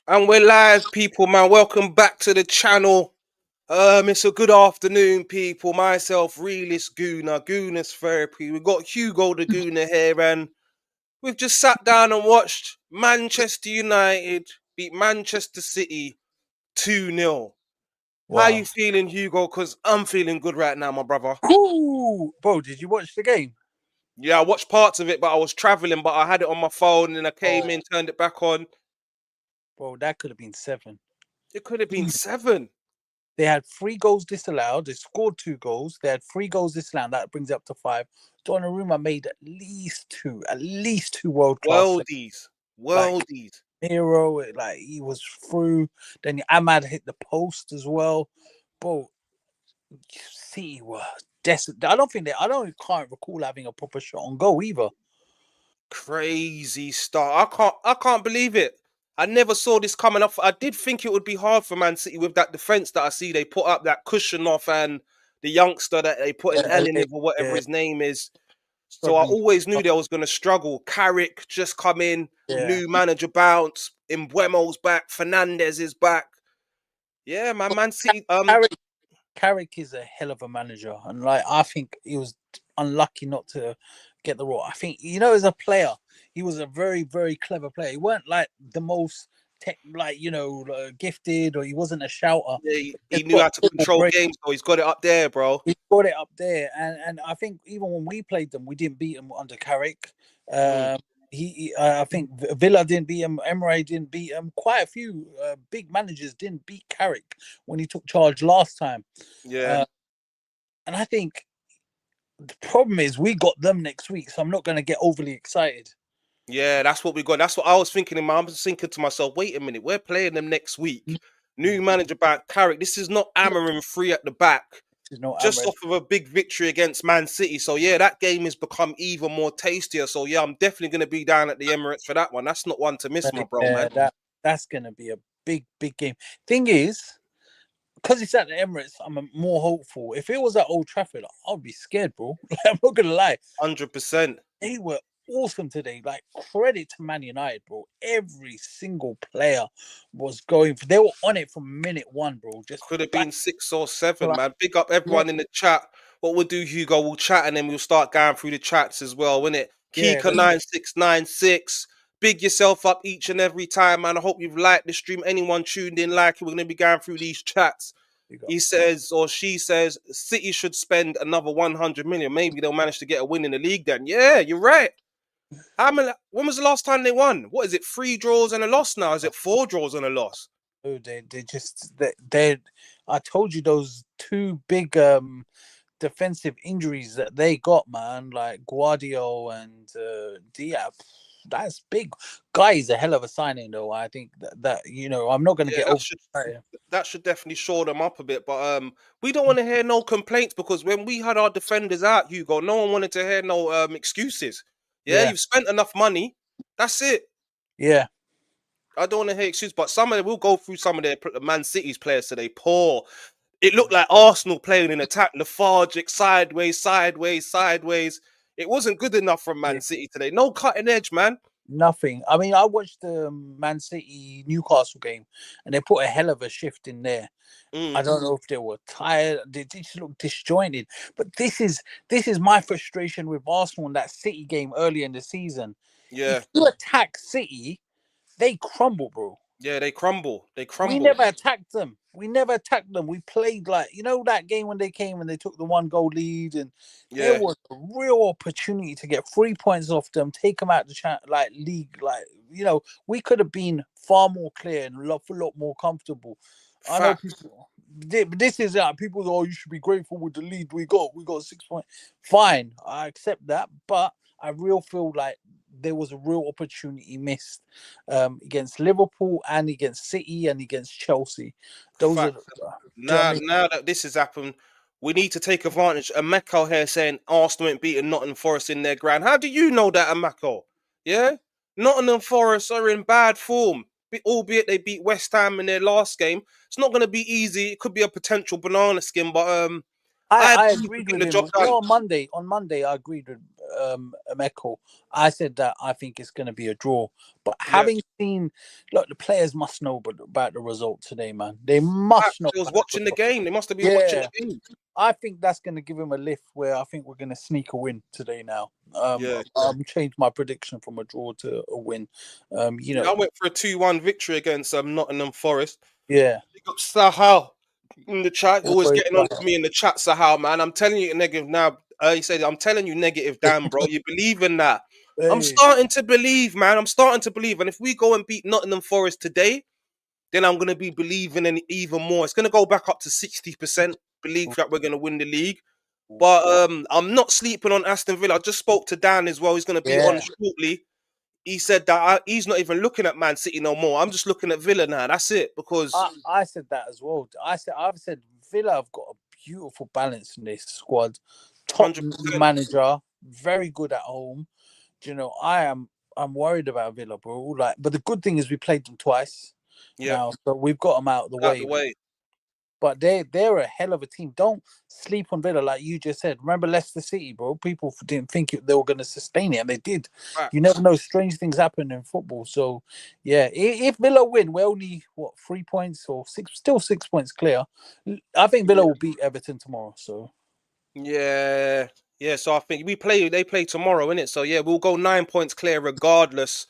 And we're live, people, man. Welcome back to the channel. It's a good afternoon, people. Myself, Realist Gooner, Gooner's Therapy. We've got Hugo the Gooner here, and we've just sat down and watched Manchester United beat Manchester City 2-0. How you Wow. feeling, Hugo? Because I'm feeling good right now, my brother. Ooh, bro, did you watch the game? Yeah, I watched parts of it, but I was traveling, but I had it on my phone, and I came in, Oh, turned it back on. bro, that could have been seven. It could have been Easy. 7. They had 3 goals disallowed. They scored 2 goals. They had 3 goals disallowed. That brings it up to 5. Donnarumma made at least two world class saves. Worldies. Like Worldies. Miro, like he was through. Then Ahmad hit the post as well. Bro, City were desperate. I don't can't recall having a proper shot on goal either. Crazy start. I can't believe it. I never saw this coming up. I did think it would be hard for Man City with that defense that I see they put up, that cushion off, and the youngster that they put in Yeah, Elliot or whatever yeah, his name is. So I struggling. always knew they was gonna struggle. Carrick just come in, Yeah. new manager bounce, Embuemo's back, Fernandez is back. Yeah, Man City. Carrick is a hell of a manager, and like I think he was unlucky not to get the role. I think as a player, he was a very very clever player. He weren't like the most gifted, or he wasn't a shouter. Yeah, he He's knew got how to football control brain. games, so he's got it up there, bro. He got it up there, and I think even when we played them, we didn't beat them under Carrick. Mm, Um, I think Villa didn't beat him. Emery didn't beat him. Quite a few big managers didn't beat Carrick when he took charge last time. yeah. Uh, and I think the problem is we got them next week, so I'm not going to get overly excited. Yeah, that's what we got. That's what I was thinking in my. I was thinking to myself, wait a minute, we're playing them next week. New manager back, Carrick. This is not Amarin free at the back, There's no just Amred. off of a big victory against Man City. So yeah, that game has become even more tastier. So yeah, I'm definitely gonna be down at the Emirates for that one. That's not one to miss, my bro, Yeah, man. that's going to be a big game. Thing is, because it's at the Emirates, I'm more hopeful. If it was at Old Trafford, I'd be scared, bro. I'm not gonna lie. 100%. They were awesome today. Like credit to Man United, bro. Every single player was going for. They were on it from minute one, bro. Just Could have back. been 6 or 7, Like, man. Big up yeah, everyone in the chat. What we'll do, Hugo, we'll chat and then we'll start going through the chats as well, innit? yeah. Kika9696. Big yourself up each and every time, man. I hope you've liked the stream. Anyone tuned in, like it, we're gonna be going through these chats. You got He says, or she says, City should spend another 100 million. Maybe they'll manage to get a win in the league then. Yeah, you're right. How many, when was the last time they won? What is it? 3 draws and a loss now? Is it 4 draws and a loss? oh, they just they. I told you those two big defensive injuries that they got, man, like Guardio and Diab. That's big. Guy is a hell of a signing, though. I think that I'm not going to Yeah, get that over. should that should definitely shore them up a bit. But we don't want to hear no complaints because when we had our defenders out, Hugo, no one wanted to hear no excuses. Yeah, Yeah, you've spent enough money. That's it. yeah, I don't want to hear excuses, but some of them will go through some of their Man City's players today. Poor. It looked like Arsenal playing in attack, lethargic, sideways, sideways, sideways. It wasn't good enough from yeah. Man City today. No cutting edge, man. Nothing. I mean, I watched the Man City Newcastle game, and they put a hell of a shift in there. I Mm, don't know if they were tired. They just look disjointed. But this is my frustration with Arsenal in that City game earlier in the season. yeah, If you attack City, they crumble, bro. yeah. They crumble. They We crumble. never attacked them. We never attacked them. We played like that game when they came and they took the 1 goal lead, and there Yeah, was a real opportunity to get 3 points off them, take them out the league. Like we could have been far more clear and a lot more comfortable. I know fact. people. This is people. Oh, you should be grateful with the lead we got. We got 6 points. Fine, I accept that, but I real feel like there was a real opportunity missed against Liverpool and against City and against Chelsea. Those are, Fact. do you know what I Now, mean? now that this has happened, we need to take advantage. And Mecco here saying Arsenal ain't beating Nottingham Forest in their ground. How do you know that, Mecco? Yeah, Nottingham Forest are in bad form, albeit they beat West Ham in their last game. It's not going to be easy. It could be a potential banana skin, but I, I I believe we're agreed getting with the him. job done. On Monday, I agreed with Echo, I said that I think it's going to be a draw. But Yeah. having seen, look, the players must know about the result today, man. They must know They was about the watching the result. game. They must have been watching Yeah, the game. I think that's going to give him a lift. Where I think we're going to sneak a win today. Now, Yeah. change my prediction from a draw to a win. You Yeah, I know, went for a 2-1 victory against Nottingham Forest. yeah. Big up Sahal in the chat. Always Always getting on to me in the chat, Sahal, man. I'm telling you negative now. He said, I'm telling you negative, damn, bro. You believe in that? I'm Hey, starting to believe, man. I'm starting to believe. And if we go and beat Nottingham Forest today, then I'm going to be believing in it even more. It's going to go back up to 60% belief that we're going to win the league. But I'm not sleeping on Aston Villa. I just spoke to Dan as well. He's going to be on yeah. shortly. He said that he's not even looking at Man City no more. I'm just looking at Villa now. That's it. Because I said that as well. I've said Villa have got a beautiful balance in this squad. Top 100%. manager, very good at home. Do you know, I'm worried about Villa, bro. Like, but the good thing is we played them twice Yeah, now, so we've got them out of the out the way. way. But they're a hell of a team. Don't sleep on Villa, like you just said. Remember Leicester City, bro. People didn't think they were going to sustain it, and they did. You never Facts. know. Strange things happen in football. So, yeah, if Villa win, we're only what 3 points or six, still 6 points clear. I think Villa Yeah. will beat Everton tomorrow. So, Yeah. Yeah. So I think they play tomorrow, innit? So yeah, we'll go 9 points clear regardless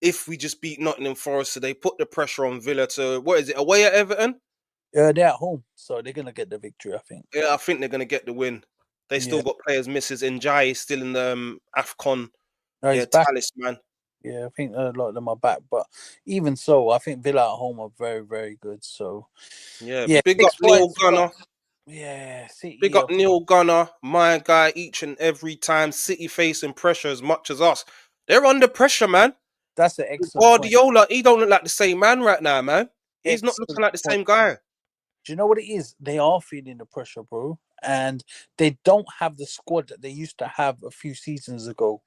if we just beat Nottingham Forest. So they put the pressure on Villa to what is it, away at Everton? they're at home, so they're gonna get the victory. I think. Yeah, I think they're gonna get the win. They Yeah, still got players misses. Njai is still in the AFCON. no, Yeah, he's back. talisman. Yeah, I think a lot of them are back, but even so, I think Villa at home are very, very good. So, Yeah, yeah, big up six Neil points, but Gunner. yeah, Big City. up Neil Gunner, my guy, each and every time. City facing pressure as much as us. They're under pressure, man. That's an excellent point. Guardiola, he don't look like the same man right now, man. He's not looking Excellent like the point. same guy. Do you know what it is? They are feeling the pressure, bro, and they don't have the squad that they used to have a few seasons ago.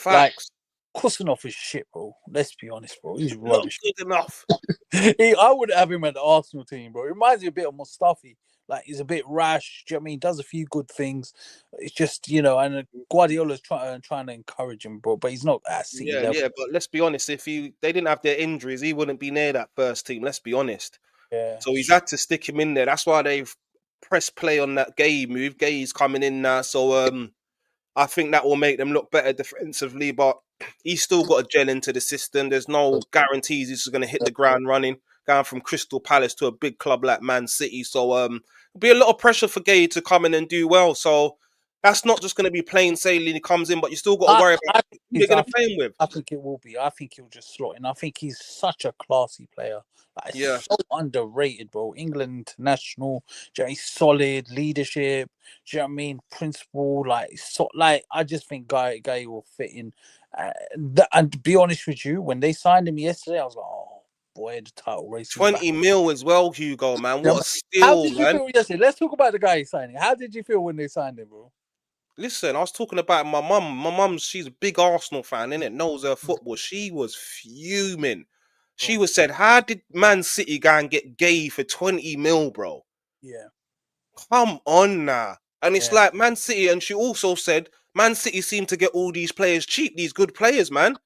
Like Facts. Kusanov is shit, bro. Let's be honest, bro. He's Not rubbish. good enough. I would have him at the Arsenal team, bro. It reminds me a bit of Mustafi. Like he's a bit rash. Do you know what I mean? He does a few good things. It's just and Guardiola's trying to encourage him, bro. But he's not at City Yeah, level. yeah, but let's be honest. If they didn't have their injuries, he wouldn't be near that first team. Let's be honest. Yeah, So he's had to stick him in there. That's why they've pressed play on that Gay move. Gay's coming in now, so I think that will make them look better defensively. But he's still got to gel into the system. There's no guarantees he's going to hit the ground running. Going from Crystal Palace to a big club like Man City, so it'll be a lot of pressure for Gay to come in and do well. So that's not just going to be plain sailing. He comes in, but you still got to worry about I think who they're he's going up. to play him with. I think it will be. I think he'll just slot in. I think he's such a classy player. Like, Yeah, so underrated, bro. England international, do you know, he's solid leadership. Do you know what I mean? Principle, like I just think guy will fit in. And to be honest with you, when they signed him yesterday, I was like, oh boy, the title race is back. 20 mil as well, Hugo. Man, You know what what a I mean? How steal, did you man. feel yesterday? Let's talk about the guy signing. How did you feel when they signed him, bro? Listen, I was talking about my mum. My mum, she's a big Arsenal fan, innit? Knows her football. She was fuming. She Oh, was said, "How did Man City go and get Gay for 20 mil, bro? yeah, Come on now." And it's yeah. like Man City, and she also said, Man City seem to get all these players cheap, these good players, man.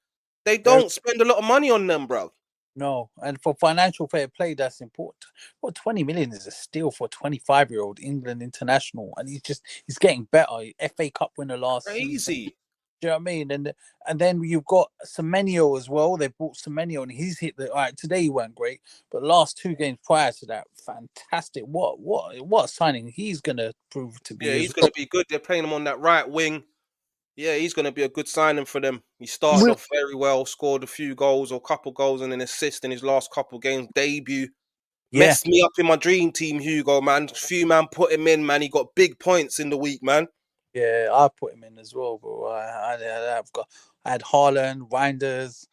They Very don't spend a lot of money on them, bro. No, and for financial fair play, that's important. Well, 20 million is a steal for a 25-year-old England international, and he's getting better. FA Cup winner last season. Crazy. Do you know what I mean? And then you've got Semenyo as well. They bought Semenyo, and he's hit the all right. Today he weren't great, but last two games prior to that, fantastic. What a signing he's gonna prove to Yeah, be as he's going well. to be good. They're playing him on that right wing. Yeah, he's going to be a good signing for them. He started off very well, scored a few goals or a couple goals and an assist in his last couple games debut. Yeah, Messed me up in my dream team, Hugo, man. Few man put him in, man. He got big points in the week, man. yeah, I put him in as well, bro. I had Haaland, Reinders,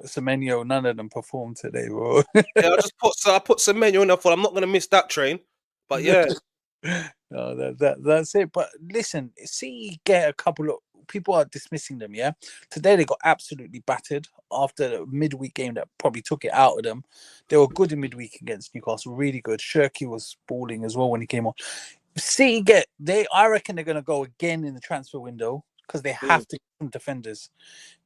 Semenyo. None of them performed today, bro. Yeah, I put some menu in there for I'm not gonna miss that train. But yeah, No, that's it. But listen, see, get a couple of people are dismissing them. Yeah, today they got absolutely battered after the midweek game that probably took it out of them. They were good in midweek against Newcastle, really good. Shirky was balling as well when he came on. See, I reckon they're gonna go again in the transfer window. because they Mm. have to get some defenders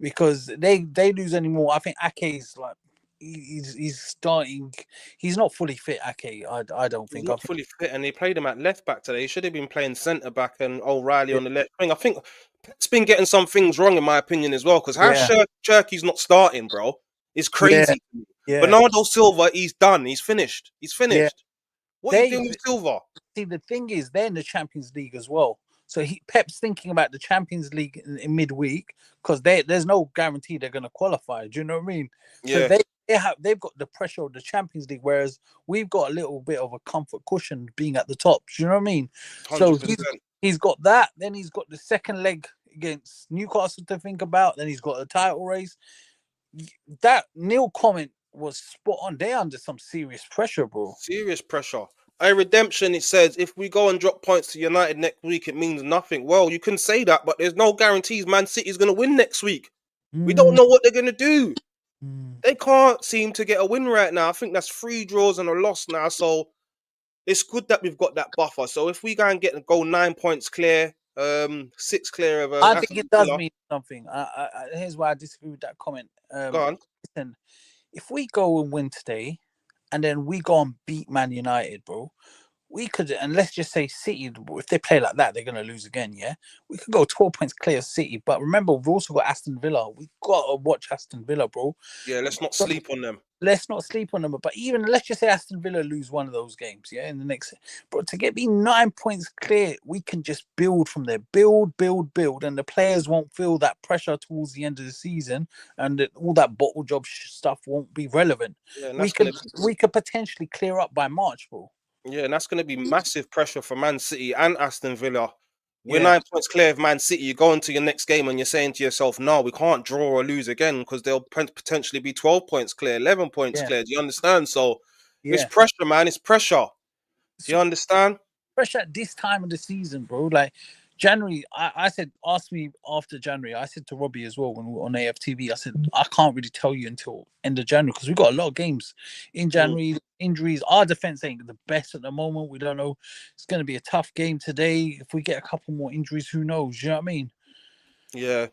because they lose anymore. I think Ake's like he's starting. He's not fully fit. Ake, I don't He's think. I not think fully fit, and they played him at left back today. He should have been playing centre back and O'Reilly yeah, on the left wing. I think Pep's been getting some things wrong, in my opinion, as well. Because how yeah, Cherky's not starting, bro, is yeah, crazy to me. yeah, Bernardo Silva, he's done. He's finished. He's yeah. finished. What are you They doing with Silva? see the thing is they're in the Champions League as well. So Pep's thinking about the Champions League in midweek because there's no guarantee they're going to qualify. Do you know what I mean? So Yeah, they've got the pressure of the Champions League, whereas we've got a little bit of a comfort cushion being at the top. Do you know what I mean? So 100%. he's got that. Then he's got the second leg against Newcastle to think about. Then he's got a title race. That Neil comment was spot on. They're under some serious pressure, bro. Serious pressure. A redemption, it says, if we go and drop points to United next week, it means nothing. Well, you can say that, but there's no guarantees Man City's going to win next week. We don't Mm, know what they're going to do. mm. They can't seem to get a win right now. I think that's 3 draws and a loss now. So it's good that we've got that buffer. So if we go and go 9 points clear, 6 clear of I think Aston it does Villa, mean something. Here's why I disagree with that comment. go on. Listen, if we go and win today, and then we go and beat Man United, bro, we could, and let's just say City, if they play like that, they're going to lose again, yeah? We could go 12 points clear of City. But remember, we've also got Aston Villa. We've got to watch Aston Villa, bro. Yeah, let's not sleep on them. Let's not sleep on them. But even let's just say Aston Villa lose one of those games, yeah, in the next. But to be 9 points clear, we can just build from there, build, and the players won't feel that pressure towards the end of the season, and all that bottle job stuff won't be relevant. Yeah, and We that's could gonna be we could potentially clear up by March, bro. yeah, and that's gonna be massive pressure for Man City and Aston Villa. We're Yeah, 9 points clear of Man City. You go into your next game and you're saying to yourself, "No, we can't draw or lose again because they'll potentially be 12 points clear, 11 points yeah, clear." Do you understand? So it's yeah. pressure, man. It's pressure. Do So you understand? fresh at this time of the season, bro. Like January, I said, ask me after January. I said to Robbie as well when we were on AFTV, I said, I can't really tell you until end of January because we got a lot of games in Mm, January. Injuries, our defense ain't the best at the moment. We don't know. It's going to be a tough game today. If we get a couple more injuries, who knows? You know what I mean? yeah,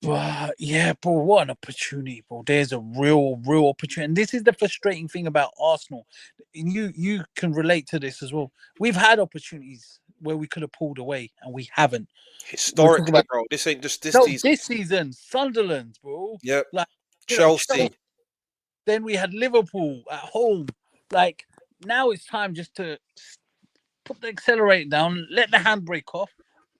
But yeah, bro, what an opportunity, bro. There's a real opportunity. And this is the frustrating thing about Arsenal. And you can relate to this as well. We've had opportunities where we could have pulled away and we haven't. We talk historically, about bro. This ain't just this no season. this season, Sunderland, bro. Yep, Like Chelsea. Chelsea. Then we had Liverpool at home. Like now it's time just to put the accelerator down, let the handbrake off,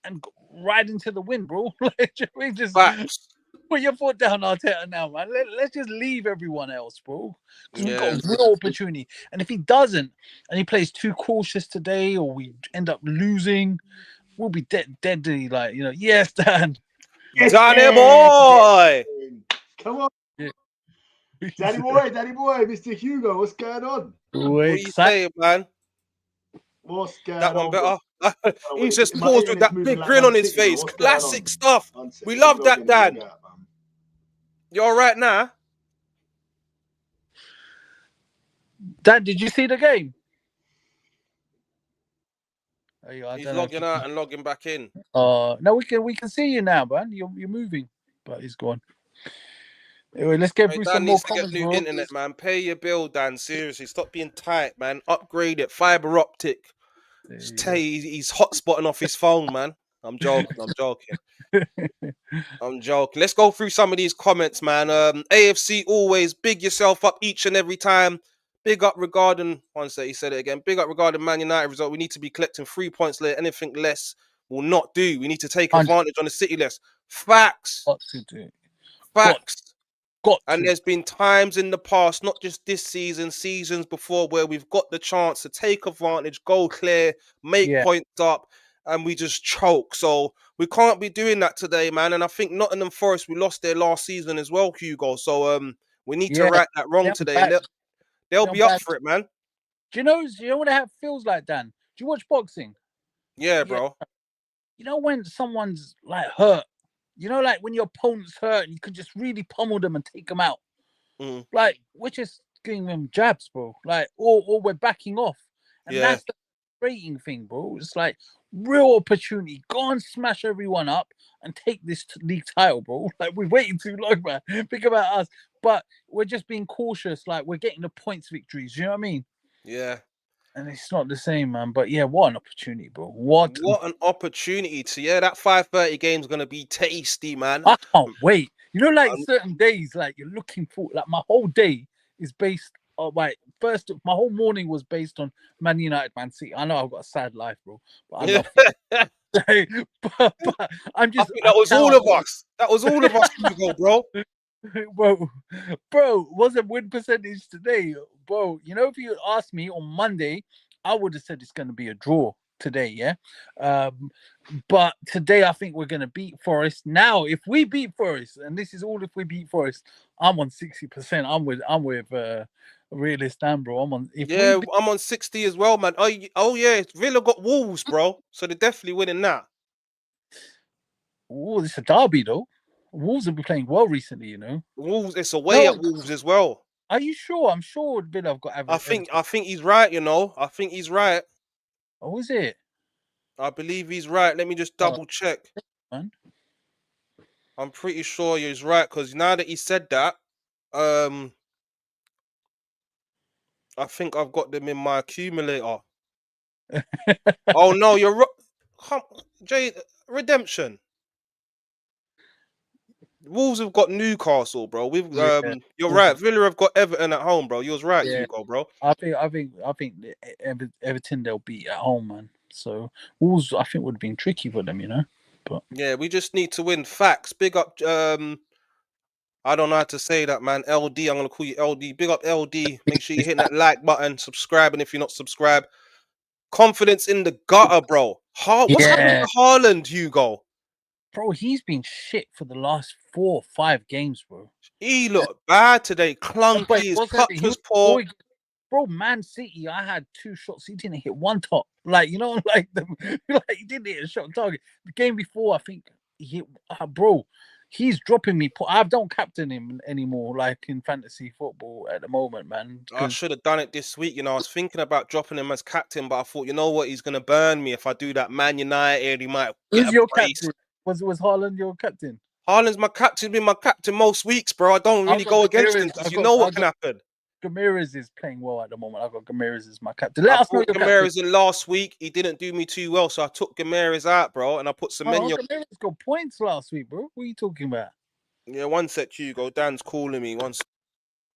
and ride into the wind, bro. Like, we just Facts. put your foot down, Arteta, now, man. Let's just leave everyone else, bro. Because we've got Yeah, a real opportunity. And if he doesn't, and he plays too cautious today, or we end up losing, we'll be deadly. Like, yes, Dan. Yes, Danny yes. boy. Come on, Yeah. Daddy boy, Mr. Hugo, what's going on? We're What you excited. saying, man? What's going That one on? Bro? better. Oh, He just my paused with internet's that moving big like grin Man on his City, man. face. What's going Classic on? stuff. 1 second. We Let me love log that, in and Dan. log out, man. You all right now? Dan, did you see the game? Oh, I He's don't know. logging out and logging back in. No, we can see you now, man. You're moving, but he's gone. Anyway, let's get Hey, through Dan some more needs to get comments, new bro. internet, man. Pay your bill, Dan. Seriously, stop being tight, man. Upgrade it. Fiber optic. There Just you tell go. you he's hotspotting off his phone, man. I'm joking. I'm joking. I'm joking. Let's go through some of these comments, man. AFC always big yourself up each and every time. Big up regarding one sec, he said it again. Big up regarding Man United result. We need to be collecting 3 points later. Anything less will not do. We need to take 100 advantage on the City less. Facts. got to do. Got Facts. got And to. there's been times in the past, not just this season, seasons before, where we've got the chance to take advantage, go clear, make Yeah, points up, and we just choke. So we can't be doing that today, man. And I think Nottingham Forest, we lost their last season as well, Hugo. So we need to yeah. right that wrong They're today, and bad. they'll They're be up bad. for it, man. Do you know what that feels like, Dan? Do you watch boxing? Yeah, Yeah. bro. You know when someone's like hurt. Like when your opponent's hurt and you can just really pummel them and take them out. Mm, Like we're just giving them jabs, bro. Like or we're backing off, and yeah, that's the frustrating thing, bro. It's like Real opportunity. Go and smash everyone up and take this league title, bro. Like we're waiting too long, man. Think about us. But we're just being cautious. Like we're getting the points victories. You know what I mean? Yeah. And it's not the same, man. But yeah, what an opportunity, bro. What What an opportunity to that 5:30 game's gonna be tasty, man. I can't wait. You know, like Um, certain days, like you're looking for. Like my whole day is based on my first. My whole morning was based on Man United, Man City. I know I've got a sad life, bro, but I yeah. love football. but I think that was all cannot of wait. us. That was all of us, Hugo, bro. bro, what's the win percentage today, bro? You know, if you asked me on Monday, I would have said it's going to be a draw today. Yeah, um, but today I think we're going to beat Forest. Now, if we beat Forest, and this is all if we beat Forest, I'm on 60%. I'm with realist and bro. I'm on if we Yeah, beat, I'm on 60 as well, man. Oh yeah, Villa got Wolves, bro. So they're definitely winning that. oh, it's a derby though. Wolves have been playing well recently, you know. Wolves, it's away No, at Wolves as well. are you sure? I'm sure Villa have got I Everton. think I think he's right, I think he's right. Oh, is it? I believe he's right. Let me just Oh, double check. man. I'm pretty sure he's right because now that he said that, um, I think I've got them in my accumulator. Oh no, you're right. Jay, redemption. Wolves have got Newcastle, bro. We've Yeah, you're also, right. Villa have got Everton at home, bro. You was right, yeah. Hugo, bro. I think Everton they'll beat at home, man. So Wolves, I think would have been tricky for them, you know. But Yeah, we just need to win. Facts. Big up. I don't know how to say that, man. LD. I'm gonna call you LD. Big up, LD. Make sure you hit that like button, subscribing if you're not subscribed. Confidence in the gutter, bro. What's happened yeah, to Haaland, Hugo? bro, he's been shit for the last 4 or 5 games, bro. He looked bad today. But Clunky. it His wasn't touch he was was poor. always, bro. Man City, I had 2 shots. He didn't hit one top. Like you know, like the like he didn't hit a shot on target. The game before, I think he hit. Bro, he's dropping me. I don't captain him anymore. Like in fantasy football at the moment, man. I Because should have done it this week. I was thinking about dropping him as captain, but I thought, you know what, he's gonna burn me if I do that. Man United, he might get who's a your brace. captain? Was Haaland your captain? Haaland's my captain, been my captain most weeks, bro. I don't I've really got go against him Gamirez. because you know I what can got happen. Gamirez is playing well at the moment. I've got Gamirez as my captain. I Let us know brought your captain. Gamera's in last week. He didn't do me too well, so I took Gamera's out, bro, and I put Oh, Semenyo. Gamirez got points last week, bro. What are you talking about? Yeah, one sec, Hugo. Dan's calling me.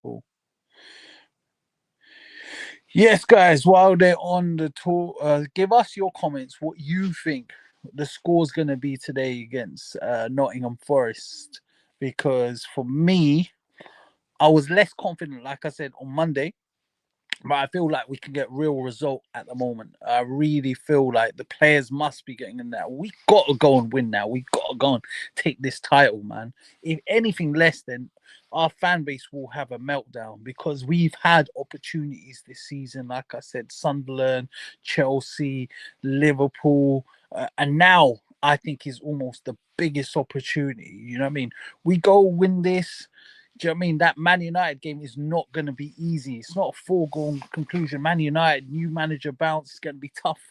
Cool. Yes, guys. While they're on the tour, give us your comments. What you think the score's going to be today against Nottingham Forest? Because for me, I was less confident, like I said on Monday. But I feel like we can get real result at the moment. I really feel like the players must be getting in there. We got to go and win now. We got to go and take this title, man. If anything less, then our fan base will have a meltdown because we've had opportunities this season. Like I said, Sunderland, Chelsea, Liverpool, and now I think is almost the biggest opportunity. You know what I mean? We go win this. Do you know what I mean? That Man United game is not going to be easy. It's not a foregone conclusion. Man United, new manager bounce, is going to be tough.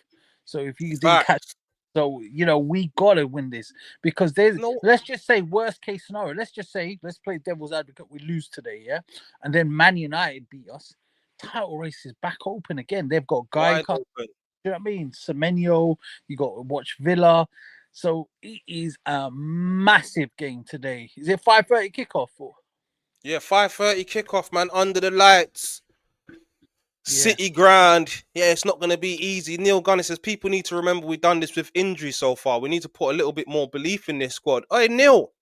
So if you didn't catch, Facts. so we got to win this because there's. No, Let's just say worst case scenario. Let's just say let's play devil's advocate. We lose today, yeah, and then Man United beat us. Title race is back open again. They've got guy. wide open. You know what I mean? Semenyo. You got to watch Villa. So it is a massive game today. Is it 5:30 kickoff? Or? Yeah, 5:30 kickoff, man. Under the lights. Yeah. City ground. Yeah, it's not going to be easy. Neil Gunner says people need to remember we've done this with injury so far. We need to put a little bit more belief in this squad. Hey, Neil,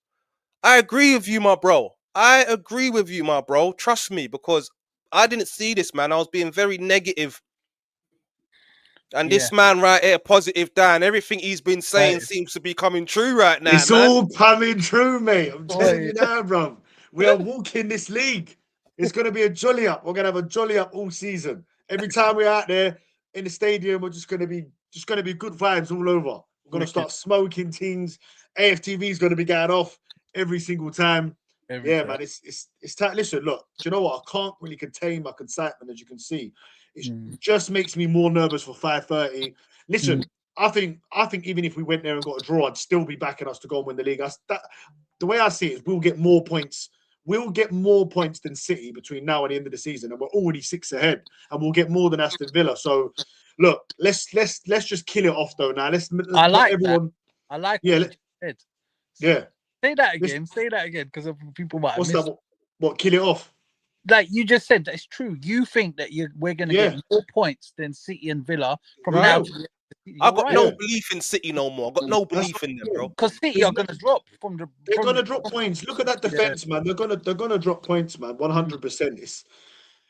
I agree with you, my bro. I agree with you, my bro. Trust me, because I didn't see this, man. I was being very negative. And Yeah. this man right here, positive Dan, everything he's been saying Right. seems to be coming true right now, It's man. all coming true, mate. I'm telling Oi. you now, bro. We are walking this league. It's going to be a jolly up. We're going to have a jolly up all season. Every time we're out there in the stadium, we're just going to be good vibes all over. We're going to Wicked start smoking things. AFTV is going to be going off every single time. every Yeah, time. man. It's tight. Listen, look. Do you know what? I can't really contain my excitement, as you can see. It Mm. just makes me more nervous for 5:30. Listen, I think even if we went there and got a draw, I'd still be backing us to go and win the league. The way I see it is we'll get more points. We'll get more points than City between now and the end of the season, and we're already 6 ahead, and we'll get more than Aston Villa. So, look, let's just kill it off though. Now let's I let like everyone. that. I like Yeah, what you just said. yeah. Say that Let's, again. Say that again, because people might have what's missed. that? What? Kill it off? Like you just said, that's true. You think that we're going to Yeah. get more points than City and Villa from Right. now Yeah. to the end of the season. I You're got right. no Yeah. belief in City no more. I got no That's belief what in them, I'm bro. saying. Because City There's are going to drop from the. They're gonna drop points. Look at that Yeah. defense, man. They're gonna drop points, man. 100%.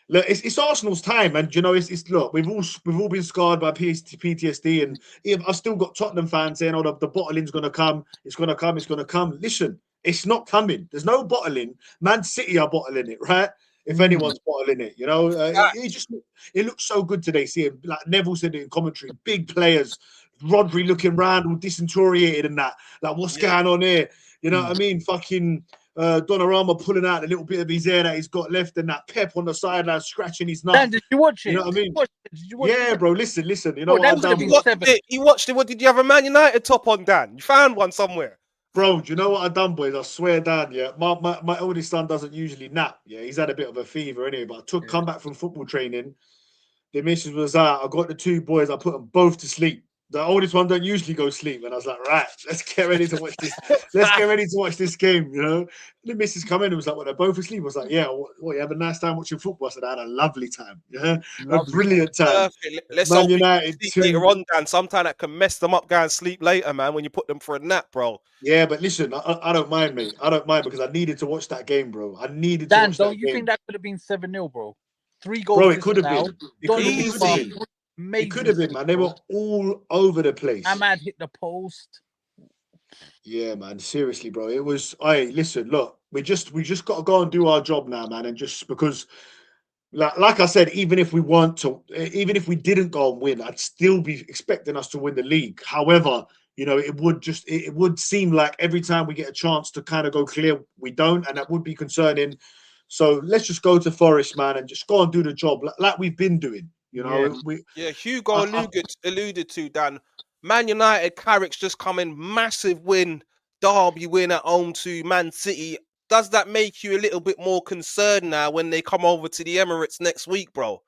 It's Arsenal's time, and you know it's look. We've all been scarred by PTSD, and I've still got Tottenham fans saying, "Oh, the bottling's gonna come. It's gonna come. It's gonna come." Listen, it's not coming. There's no bottling. Man City are bottling it, right? If anyone's bottling it, you know, it looks so good today. Seeing like Neville said it in commentary, big players, Rodri looking round all disorientated and that. Like, what's going on here? You know what I mean? Fucking Donnarumma pulling out a little bit of his hair that he's got left, and that Pep on the sideline scratching his nut. Dan, did you watch it? You know what I mean? Did you watch Yeah, it? bro. Listen. You know Oh, that what could I've have done, been bro? 7. You watched it. What did you have a Man United top on, Dan? You found one somewhere. Bro, do you know what I've done, boys? I swear, Dan. Yeah, my oldest son doesn't usually nap. Yeah, he's had a bit of a fever anyway. But come back from football training. The missus was out. I got the 2 boys. I put them both to sleep. The oldest one don't usually go sleep, and I was like, right, let's get ready to watch this. Let's get ready to watch this game. You know, the missus come in and was like, "Well, they're both asleep." I was like, "Yeah, what you have a nice time watching football?" I said, "I had a lovely time. Yeah, a brilliant time." Perfect. Let's Man hope he United sleep 2. later on, Dan. Sometime that can mess them up, go and sleep later, man. When you put them for a nap, bro. Yeah, but listen, I don't mind, mate. I don't mind because I needed to watch that game, bro. I needed to Dan, watch don't that you think game, that could have been 7-0, bro? 3 goals bro. It could have disallowed. been. It could have Easy. been. Amazing. It could have been, man. They were all over the place. Ahmad hit the post. Yeah, man. Seriously, bro. It was. Hey, listen. Look, we just got to go and do our job now, man. And just because, like I said, even if we didn't go and win, I'd still be expecting us to win the league. However, you know, it would seem like every time we get a chance to kind of go clear, we don't, and that would be concerning. So let's just go to Forest, man, and just go and do the job like we've been doing. You know, Yeah, Hugo alluded to, Dan. Man United, Carrick's just come in, massive win, derby win at home to Man City. Does that make you a little bit more concerned now when they come over to the Emirates next week, bro?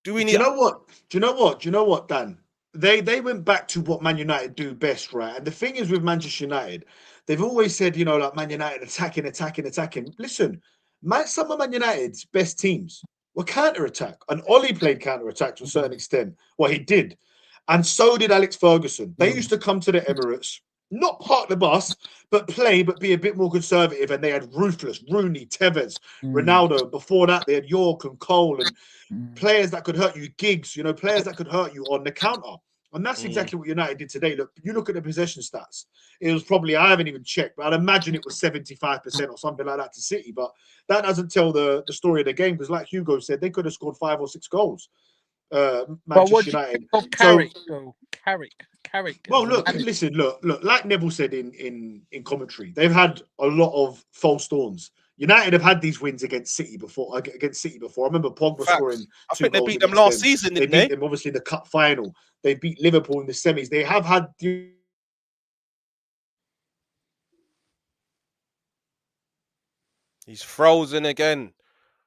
Do we Do need? you know what? Do you know what, Dan? They went back to what Man United do best, right? And the thing is with Manchester United, they've always said, you know, like Man United attacking. Listen, some of Man United's best teams were counter attack, and Ollie played counter attack to a certain extent. Well, he did, and so did Alex Ferguson. They used to come to the Emirates, not park the bus, but be a bit more conservative. And they had ruthless Rooney, Tevez, Ronaldo. Before that, they had York and Cole and players that could hurt you, gigs, you know, players that could hurt you on the counter. And that's exactly what United did today. Look, you look at the possession stats. It was probably, I haven't even checked, but I'd imagine it was 75% or something like that to City. But that doesn't tell the story of the game because, like Hugo said, they could have scored 5 or 6 goals. But what Manchester do you United. think of So, Carrick, though? Carrick. well, look, listen, look. Like Neville said in commentary, they've had a lot of false dawns. United have had these wins against City before. I remember Pogba scoring Facts. I 2 think they goals beat them against last them. season, They didn't beat they? them obviously in the cup final. They beat Liverpool in the semis. They have had. He's frozen again.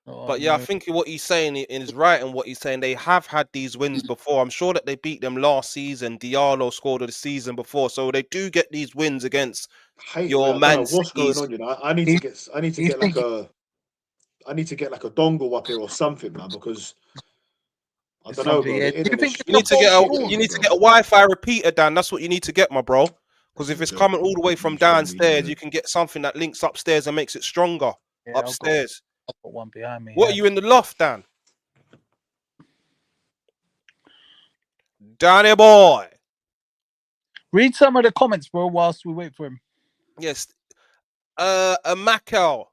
Oh, But yeah, I no. think what he's saying is right, and what he's saying, they have had these wins before. I'm sure that they beat them last season. Diallo scored the season before, so they do get these wins against I hate the way your I don't know Man what's going Cities. on. You know, I need He, to get. I need to he's get like thinking a. I need to get like a dongle up here or something, man, because I don't know, something. bro. Yeah. The Do you think internet's it's You a need to get false a shit dawn? you here, need to bro. get a Wi-Fi repeater, Dan. That's what you need to get, my bro. Because if it's Okay, coming all the way from you show me. downstairs, Yeah. you can get something that links upstairs and makes it stronger Yeah, upstairs. I've got one behind me. What are Yeah. you in the loft, Dan? Danny boy. Read some of the comments, bro, whilst we wait for him. Yes. A Macau.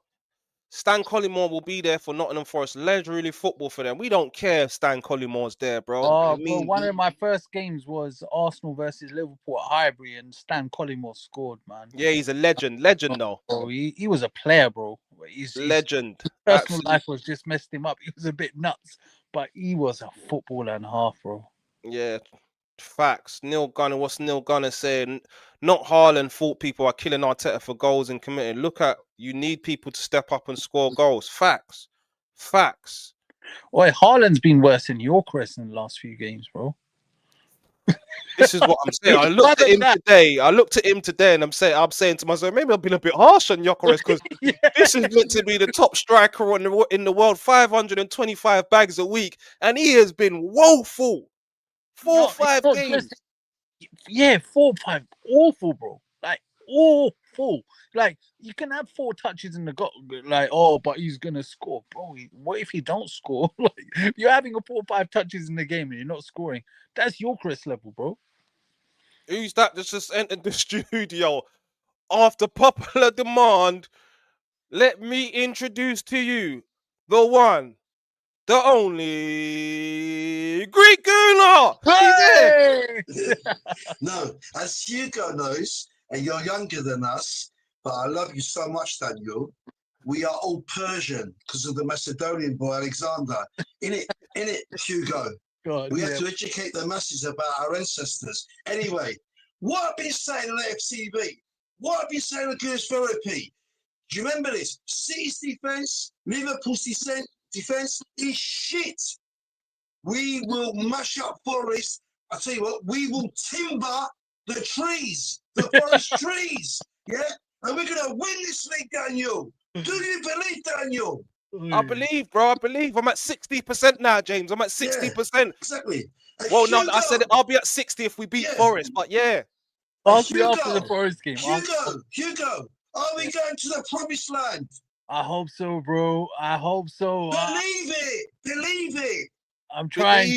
Stan Collymore will be there for Nottingham Forest. Leisurely football for them. We don't care if Stan Collymore's there, bro. I Oh, bro, mean, one of my first games was Arsenal versus Liverpool at Highbury, and Stan Collymore scored, man. yeah, he's a legend. Legend, though. Bro, he was a player, bro. His Legend. personal Absolutely. life was just messed him up. He was a bit nuts, but he was a footballer and a half, bro. Yeah. Facts. Neil Gunner, what's Neil Gunner saying? Not Haaland thought people are killing Arteta for goals and committing. Look at, you need people to step up and score goals. Facts. Facts. Oi, Haaland's been worse than Yorkers in the last few games, bro. This is what I'm saying. I looked at Other than him that, today. And I'm saying to myself, maybe I've been a bit harsh on Gyökeres because yeah. this is meant to be the top striker in the world, 525 bags a week, and he has been woeful. Four, No, it's five not games. just 4-5, awful, bro. Like awful. Like you can have 4 touches in the goal, like but he's gonna score, bro. What if he don't score? Like you're having a 4-5 touches in the game and you're not scoring. That's Yorkers level, bro. Who's that that just entered the studio after popular demand? Let me introduce to you the one, the only Greek Guna. He's here. Hey! No, as Hugo knows, and you're younger than us, but I love you so much, Daniel. We are all Persian because of the Macedonian boy Alexander. In it, Hugo. God, We have to educate the masses about our ancestors. Anyway, what I've been saying on FCB, what I've been saying on Goose Therapy, do you remember this? City's defence, Liverpool's defence is shit. We will mash up Forest. I tell you what, we will timber the trees, the forest trees. Yeah, and we're gonna win this league, Daniel. Do you believe, Daniel? I believe, bro. I believe. I'm at 60% now, James. I'm at 60%. Exactly. And Well, no, Hugo, I said I'll be at 60 if we beat Forest, but yeah. Ask me after the Forest game. Hugo, are we going to the promised land? I hope so, bro. I hope so. Believe it. I'm trying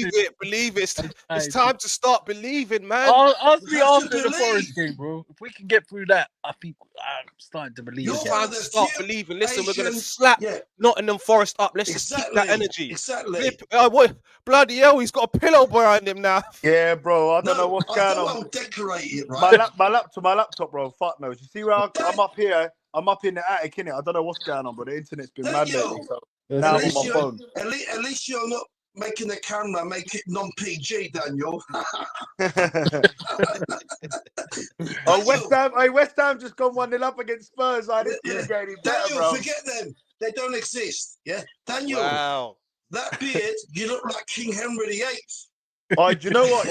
Believe it. It's time to start believing, man. Ask me You have to after the believe. Forest game, bro. If we can get through that, I think I'm starting to believe You're It's again. one time of to the start few believing. Listen, we're gonna Asians- slap Yeah, Nottingham Forest up. Let's just keep that energy. Exactly. What? Bloody hell, he's got a pillow behind him now. Yeah, bro. I don't know No, what's I going thought on. I'll decorate it, My right? laptop, bro. Fuck knows. You see where I'm up here? I'm up in the attic, innit? I don't know what's going on, but the internet's been mad lately. So now I'm on my phone. At least you're not making the camera make it non-PG, Daniel. West Ham just gone 1-0 up against Spurs. This couldn't get any better, Daniel, bro. forget them. They don't exist. Yeah, Daniel, Wow. that beard, you look like King Henry VIII. Do you know what?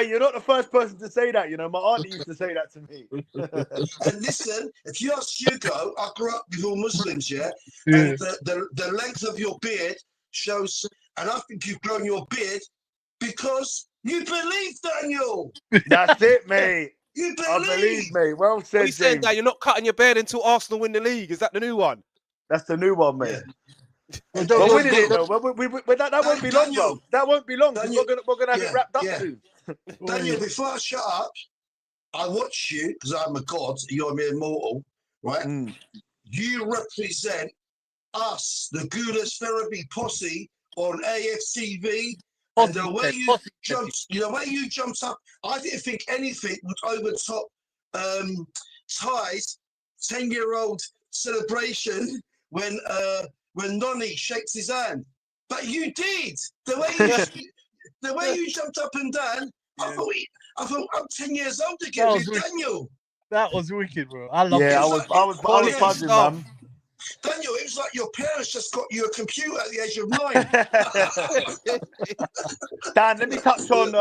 You're not the first person to say that. You know, my auntie used to say that to me. And listen, if you ask Hugo, I grew up with all Muslims, yeah, and the length of your beard shows, and I think you've grown your beard because you believe, Daniel. That's it, mate. You I believe, mate. Well said, What are you saying, James. Dad? You're not cutting your beard until Arsenal win the league. Is that the new one? That's the new one, mate. Yeah. We're winning it though. That won't be long, bro. That won't be long because we're gonna have it wrapped up soon. Daniel, before I shut up, I watch you because I'm a god. You're a mere mortal, right? You represent us, the Gunas Therapy posse on AFTV. And the way you jumped up, I didn't think anything would overtop Ty's 10-year-old celebration when Nonny shakes his hand. But you did. The way you jumped up and down, I thought I'm 10 years old again with Daniel. That was wicked, bro. I love I was buzzing, man. Daniel, it was like your parents just got you a computer at the age of 9. Dan, let me touch on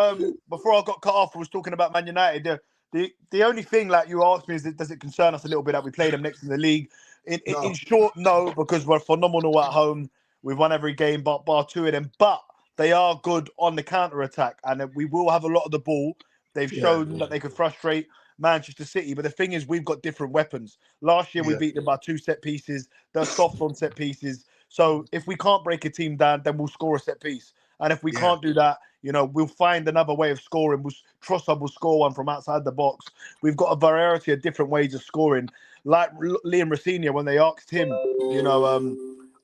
before I got cut off. I was talking about Man United. The only thing, like you asked me, is does it concern us a little bit that we play them next in the league? In short, no, because we're phenomenal at home. We've won every game, but bar 2 of them. But they are good on the counter attack, and we will have a lot of the ball. They've shown that they could frustrate Manchester City, but the thing is, we've got different weapons. Last year, we beat them by 2 set pieces. They're soft on set pieces. So if we can't break a team down, then we'll score a set piece. And if we can't do that, we'll find another way of scoring. Trossard will score one from outside the box. We've got a variety of different ways of scoring. Like Liam Rosenior, when they asked him,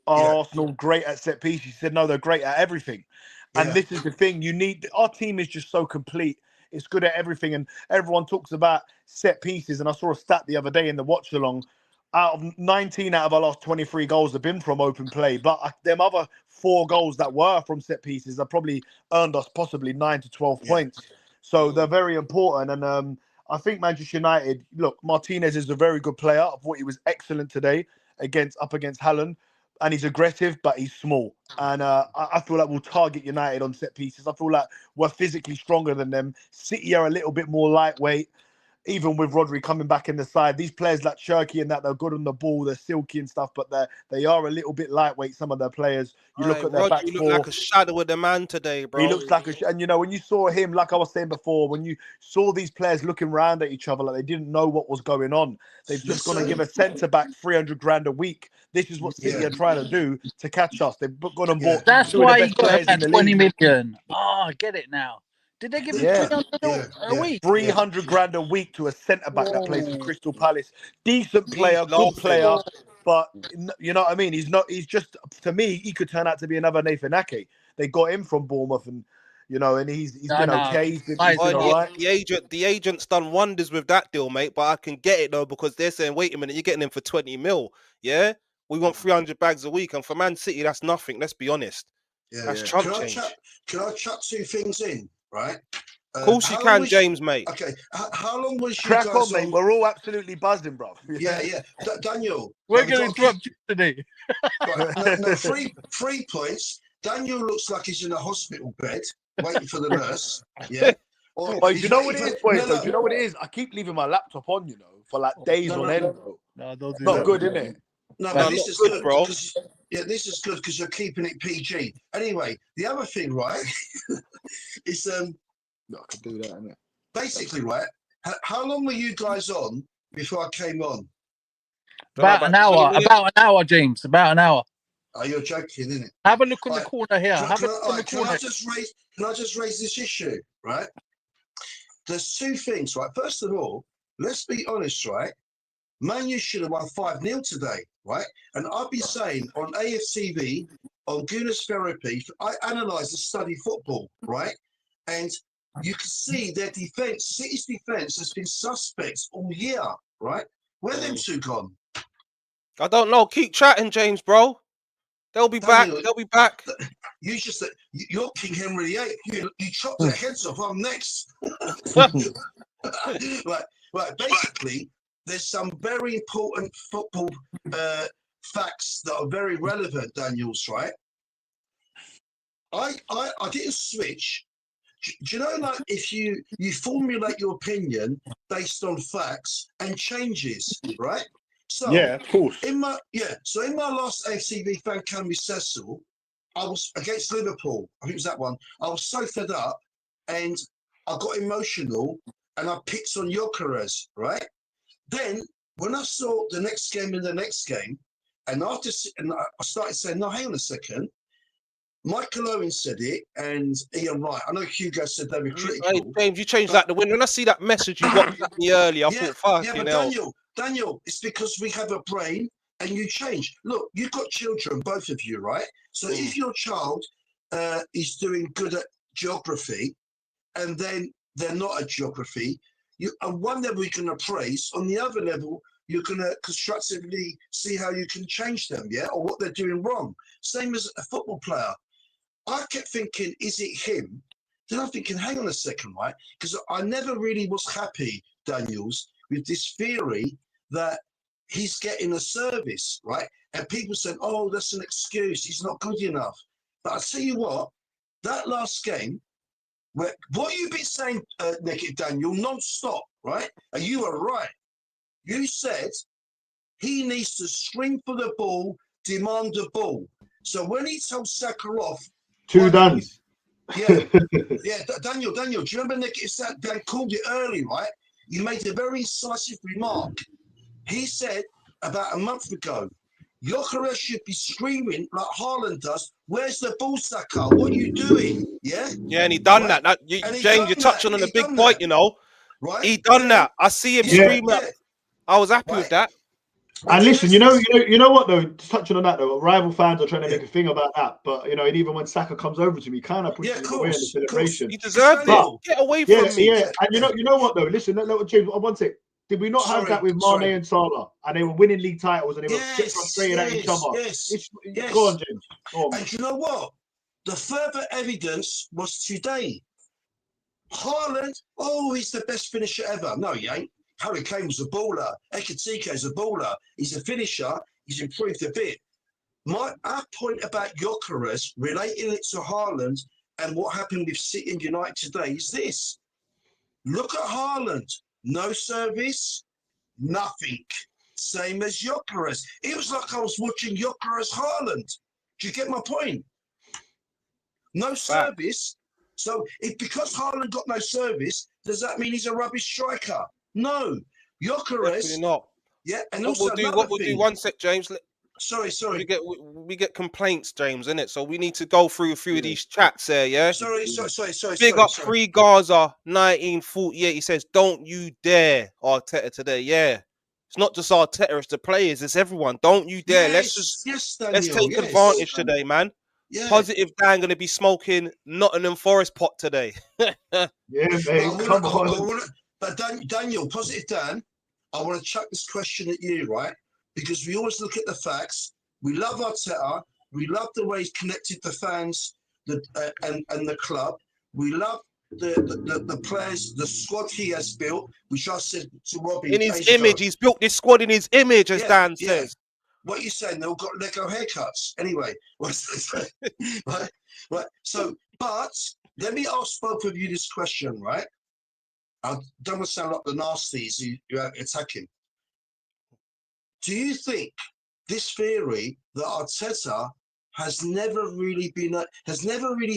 are Arsenal great at set pieces? He said, no, they're great at everything. And this is the thing. Our team is just so complete. It's good at everything. And everyone talks about set pieces. And I saw a stat the other day in the watch along. 19 out of our last 23 goals have been from open play. But them other 4 goals that were from set pieces have probably earned us possibly 9 to 12 points. So they're very important. And I think Manchester United, look, Martinez is a very good player. I thought he was excellent today up against Haaland. And he's aggressive, but he's small. And I feel like we'll target United on set pieces. I feel like we're physically stronger than them. City are a little bit more lightweight. Even with Rodri coming back in the side, these players like Cherky and that, they're good on the ball, they're silky and stuff, but they are a little bit lightweight, some of their players. You look at their back Rodri looked four. like a shadow of the man today, bro. He looks like and you know, when you saw him, like I was saying before, when you saw these players looking around at each other like they didn't know what was going on, they've just gone to give a centre back 300 grand a week. This is what City are trying to do to catch us. They've gone and bought That's two of the why he best got players him in at the 20 league. million. Oh, I get it now. Did they give him 300 a week? 300 grand a week to a centre back that plays for Crystal Palace. Decent player, He's good player, laughing. but you know what I mean. He's just, to me, he could turn out to be another Nathan Ake. They got him from Bournemouth, and you know, and he's been okay. He's been all right. The agent's done wonders with that deal, mate. But I can get it though, because they're saying, wait a minute, you're getting him for 20 mil. Yeah, we want 300 bags a week, and for Man City, that's nothing. Let's be honest. That's chump change. Can I chuck two things in? Right. Of course you can, James, mate. Okay. How long was you Crack guys on, mate? We're all absolutely buzzing, bro. Yeah. Daniel, we're going to interrupt you today. Right, no, 3 points. Daniel looks like he's in a hospital bed waiting for the nurse. Yeah. Or you know what it is, boys? Do you know what it is? I keep leaving my laptop on, you know, for like days on end, bro. No, don't do Not that. good, isn't it? No, That's but this is good, bro. Yeah, this is good because you're keeping it PG. Anyway, the other thing, right, is No, I can do that, innit? basically, right. How long were you guys on before I came on? About an hour, James. About an hour. Oh, you're joking, isn't it? Have a look in the corner here. Can I just raise this issue, right? There's two things, right? First of all, let's be honest, right? Man U should have won 5-0 today, right? And I'll be saying on AFTV, on Goodness Therapy, I analyse and study football, right? And you can see their defence, City's defence has been suspect all year, right? Where are them two gone? I don't know. Keep chatting, James, bro. They'll be back. They'll be back. You're King Henry VIII. You chop their heads off. I'm next. Right. Basically, there's some very important football facts that are very relevant, Daniels, right? I didn't switch. Do you know, like, if you formulate your opinion based on facts and changes, right? So yeah, of course. So in my last AFCB fan Cammy Cecil, I was against Liverpool. I think it was that one. I was so fed up, and I got emotional, and I picked on Gyökeres, right? Then when I saw the next game and the next game, and I started saying, no, hang on a second. Michael Owen said it, and Ian Wright. I know Hugo said they were critical. Hey, James, you changed that to win. When I see that message you WhatsApped me earlier, I thought, fucking hell. Daniel, it's because we have a brain and you change. Look, you've got children, both of you, right? So if your child is doing good at geography and then they're not at geography, on one level you're going to praise, on the other level you're going to constructively see how you can change them, yeah, or what they're doing wrong. Same as a football player. I kept thinking, is it him? Then I'm thinking, hang on a second, right? Because I never really was happy, Daniels, with this theory that he's getting a service, right? And people said, oh, that's an excuse. He's not good enough. But I'll tell you what, that last game, what you've been saying, Nick, Daniel, non-stop, right? And you were right. You said he needs to scream for the ball, demand the ball. So when he told Sakharov, two done. Yeah, Daniel, do you remember Nick? Dan called it early, right? You made a very incisive remark. He said about a month ago, Gyökeres should be screaming like Haaland does. Where's the ball, Saka? What are you doing? Yeah. Yeah, and he done that. James, you're touching on a big point, you know. Right. He done that. I see him scream that. I was happy with that. And listen, you know what though? Just touching on that though, rival fans are trying to make a thing about that. But you know, and even when Saka comes over to me, kind of pushes him away in the celebration. He deserved it. Get away from me. Yeah. And you know what though? Listen, James, one sec. Did we not have that with Mane and Salah? And they were winning league titles and they were frustrated at each other. Yes. Go on, James. Go on. And you know what? The further evidence was today. Haaland, oh, he's the best finisher ever. No, he ain't. Harry Kane was a baller. Ekitike's a baller. He's a finisher. He's improved a bit. Our point about Gyökeres, relating it to Haaland and what happened with City and United today is this. Look at Haaland. No service, nothing. Same as Gyökeres. It was like I was watching Gyökeres Haaland. Do you get my point? No service. So because Haaland got no service, does that mean he's a rubbish striker? No. Gyökeres. Definitely not. Yeah, and What also we'll do. One sec, James. Sorry. We get complaints, James, innit? So we need to go through a few of these chats there, yeah? Sorry. Big up Free Gaza 1948. He says, "Don't you dare Arteta today." Yeah, it's not just Arteta, it's the players, it's everyone. Don't you dare. Let's take advantage today, man. Yeah. Positive Dan gonna be smoking Nottingham Forest pot today. Yeah, mate. Come on. But Daniel, Positive Dan, I want to chuck this question at you, right? Because we always look at the facts. We love Arteta. We love the way he's connected the fans and the club. We love the players, the squad he has built, which I said to Robbie. In his image, he's built this squad in his image, as Dan says. What are you saying? They've all got Lego haircuts. Anyway, right. So, but let me ask both of you this question, right? I don't want to sound like the nasties you're attacking. Do you think this theory that Arteta has never really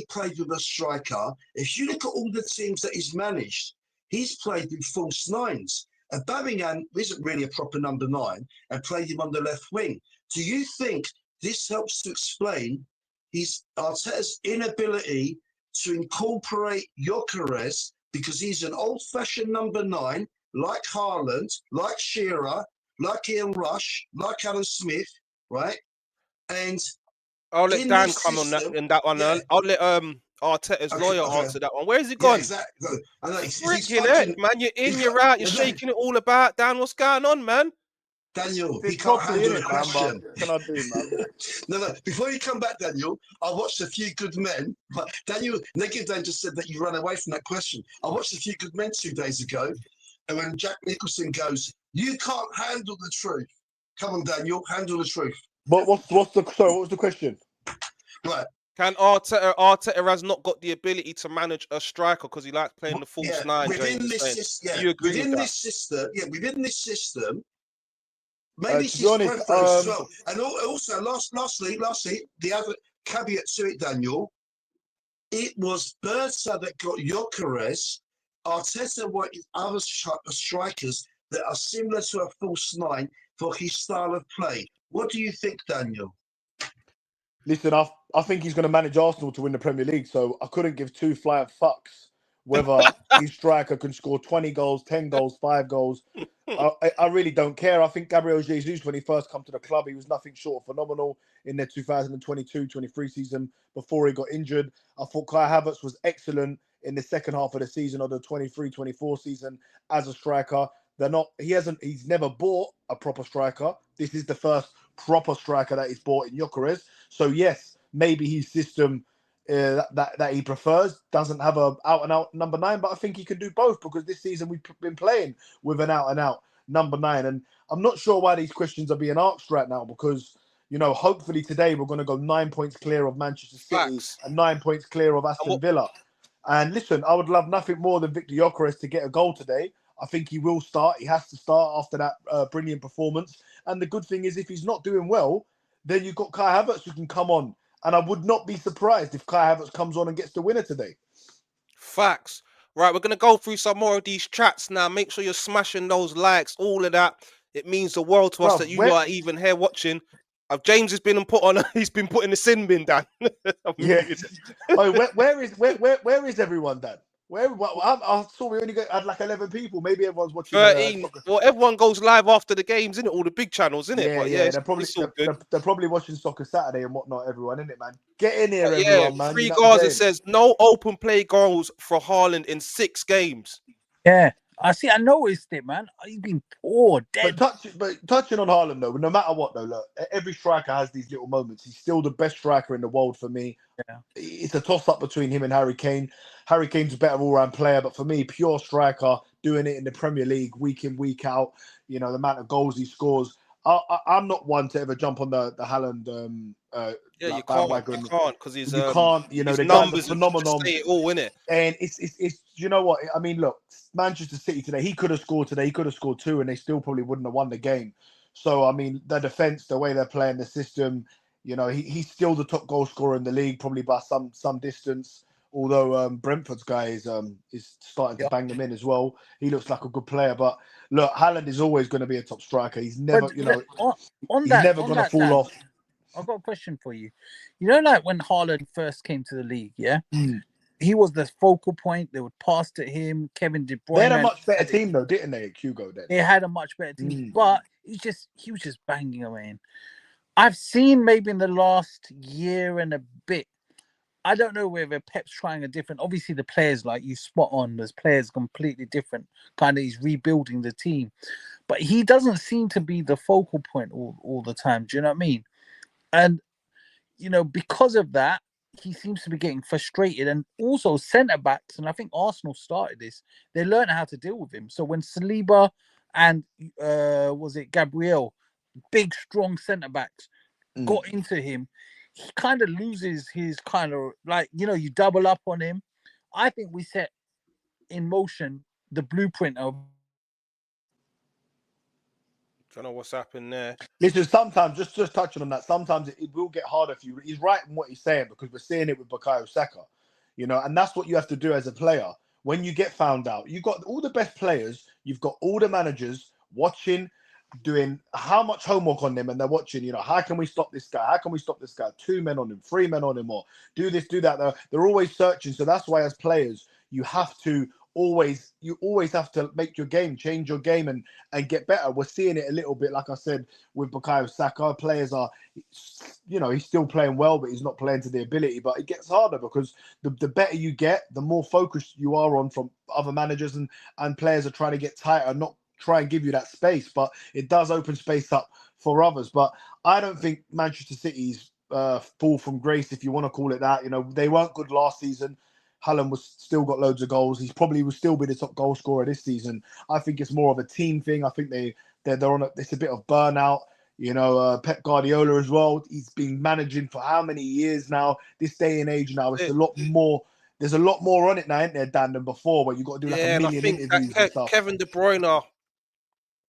played with a striker? If you look at all the teams that he's managed, he's played with false nines. And Birmingham isn't really a proper number 9 and played him on the left wing. Do you think this helps to explain Arteta's inability to incorporate Gyökeres because he's an old-fashioned number 9, like Haaland, like Shearer, like Ian Rush, like Alan Smith, right? And I'll let Dan come on that one. Yeah. I'll let Arteta's lawyer answer that one. Where's he gone? Exactly. I know, freaking heck, man. You're in, you're out, you're shaking it all about. Dan, what's going on, man? Daniel, he can't handle the question. Can I do, man? No. Before you come back, Daniel, I watched A Few Good Men. But Daniel, Negative Dan just said that you ran away from that question. I watched A Few Good Men 2 days ago, and when Jack Nicholson goes, "You can't handle the truth." Come on, Daniel, handle the truth. But what was the question? Right. Can Arteta has not got the ability to manage a striker because he likes playing the false 9. Within this system, maybe it's his preference as well. And also, lastly, the other caveat to it, Daniel, it was Berta that got Gyökeres. Arteta wanted other strikers that are similar to a false 9 for his style of play. What do you think, Daniel? Listen, I think he's going to manage Arsenal to win the Premier League, so I couldn't give 2 flying fucks whether his striker can score 20 goals, 10 goals, 5 goals. I really don't care. I think Gabriel Jesus, when he first come to the club, he was nothing short of phenomenal in their 2022-23 season before he got injured. I thought Kai Havertz was excellent in the second half of the season of the 23-24 season as a striker. He's never bought a proper striker. This is the first proper striker that he's bought in Gyökeres. So yes, maybe his system that he prefers doesn't have a out-and-out number 9, but I think he can do both because this season we've been playing with an out-and-out number 9. And I'm not sure why these questions are being asked right now because, hopefully today we're going to go 9 points clear of Manchester City and 9 points clear of Aston Villa. And listen, I would love nothing more than Victor Gyökeres to get a goal today. I think he will start. He has to start after that brilliant performance. And the good thing is if he's not doing well, then you've got Kai Havertz who can come on. And I would not be surprised if Kai Havertz comes on and gets the winner today. Facts. Right, we're going to go through some more of these chats now. Make sure you're smashing those likes, all of that. It means the world to us that you are even here watching. James has been he's been put in the sin bin, Dan. Yeah. Where is everyone, Dan? I saw we only had like 11 people. Maybe everyone's watching. 13. Well, everyone goes live after the games, isn't it? All the big channels, isn't it? Yeah. They're probably watching Soccer Saturday and whatnot. Everyone, isn't it, man? Get in here, everyone, man. Free Gaza says no open play goals for Haaland in 6 games. Yeah, I noticed it, man. He's been poor, But dead. touching on Haaland though, no matter what though, look, every striker has these little moments. He's still the best striker in the world for me. Yeah. It's a toss up between him and Harry Kane. Harry Kane's a better all round player, but for me, pure striker, doing it in the Premier League week in week out. You know the amount of goals he scores. I'm not one to ever jump on the Haaland Yeah, you bandwagon. can't because his You can't. You know his the guy's a numbers just phenomenon. say it all, innit? And it's you know what I mean. Look, Manchester City today. He could have scored today. He could have scored 2, and they still probably wouldn't have won the game. So I mean, the defense, the way they're playing the system, you know, he's still the top goal scorer in the league, probably by some distance. Although Brentford's guy is starting to bang them in as well. He looks like a good player, but look, Haaland is always going to be a top striker. He's never, But you know, on he's that, never on going to that, fall Dan, off. I've got a question for you. You know, like when Haaland first came to the league, yeah, he was the focal point. They would pass to him. Kevin De Bruyne. They had a much better team though, didn't they, at Hugo then? They had a much better team, but he was just banging away. In. I've seen maybe in the last year and a bit. I don't know whether Pep's trying a different. Obviously, the players, like you spot on, there's players completely different. Kind of, he's rebuilding the team, but he doesn't seem to be the focal point all the time. Do you know what I mean? And you know, because of that, he seems to be getting frustrated. And also centre backs, and I think Arsenal started this. They learned how to deal with him. So when Saliba and was it Gabriel, big strong centre backs, got into him, he kind of loses his kind of like, you know, you double up on him. I think we set in motion the blueprint of. Don't know what's happened there. Listen, sometimes just touching on that, sometimes it will get harder for you. He's right in what he's saying because we're seeing it with Bukayo Saka, you know, and that's what you have to do as a player. When you get found out, you've got all the best players, you've got all the managers watching, doing how much homework on them, and they're watching, you know, how can we stop this guy? How can we stop this guy? 2 men on him, 3 men on him, or do this, do that. They're always searching. So that's why as players, you always have to make your game, change your game and get better. We're seeing it a little bit, like I said, with Bukayo Saka. Players are, you know, he's still playing well, but he's not playing to the ability. But it gets harder because the better you get, the more focused you are on from other managers and players are trying to get tighter, not try and give you that space. But it does open space up for others. But I don't think Manchester City's fall from grace, if you want to call it that. You know, they weren't good last season. Haaland was still got loads of goals. He's probably will still be the top goal scorer this season. I think it's more of a team thing. I think they're on it's a bit of burnout. You know, Pep Guardiola as well. He's been managing for how many years now? This day and age now, it's a lot more. There's a lot more on it now, isn't there, Dan, than before, where you got to do like a million interviews and stuff. Kevin De Bruyne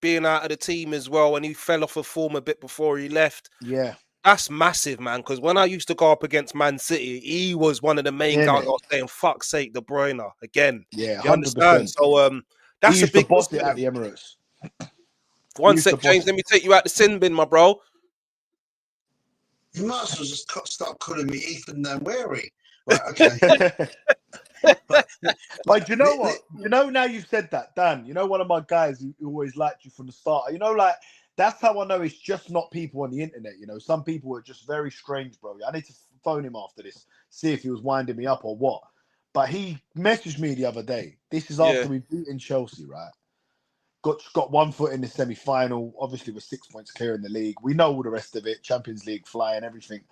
being out of the team as well, and he fell off of form a bit before he left. Yeah. That's massive, man, because when I used to go up against Man City, he was one of the main guys I was saying, fuck's sake, De Bruyne, again. Yeah, 100%. You understand? So that's a big boss it at the Emirates. One sec, James, let me take you out the sin bin, my bro. You might as well just start calling me Ethan Wary. Right, okay. Like, you know what? You know, now you've said that, Dan, you know, one of my guys who always liked you from the start, you know, like, that's how I know it's just not people on the internet. You know, some people are just very strange, bro. I need to phone him after this, see if he was winding me up or what. But he messaged me the other day. This is after we've beaten Chelsea, right? Got 1 foot in the semi-final. Obviously, we're 6 points clear in the league. We know all the rest of it. Champions League, flying, everything.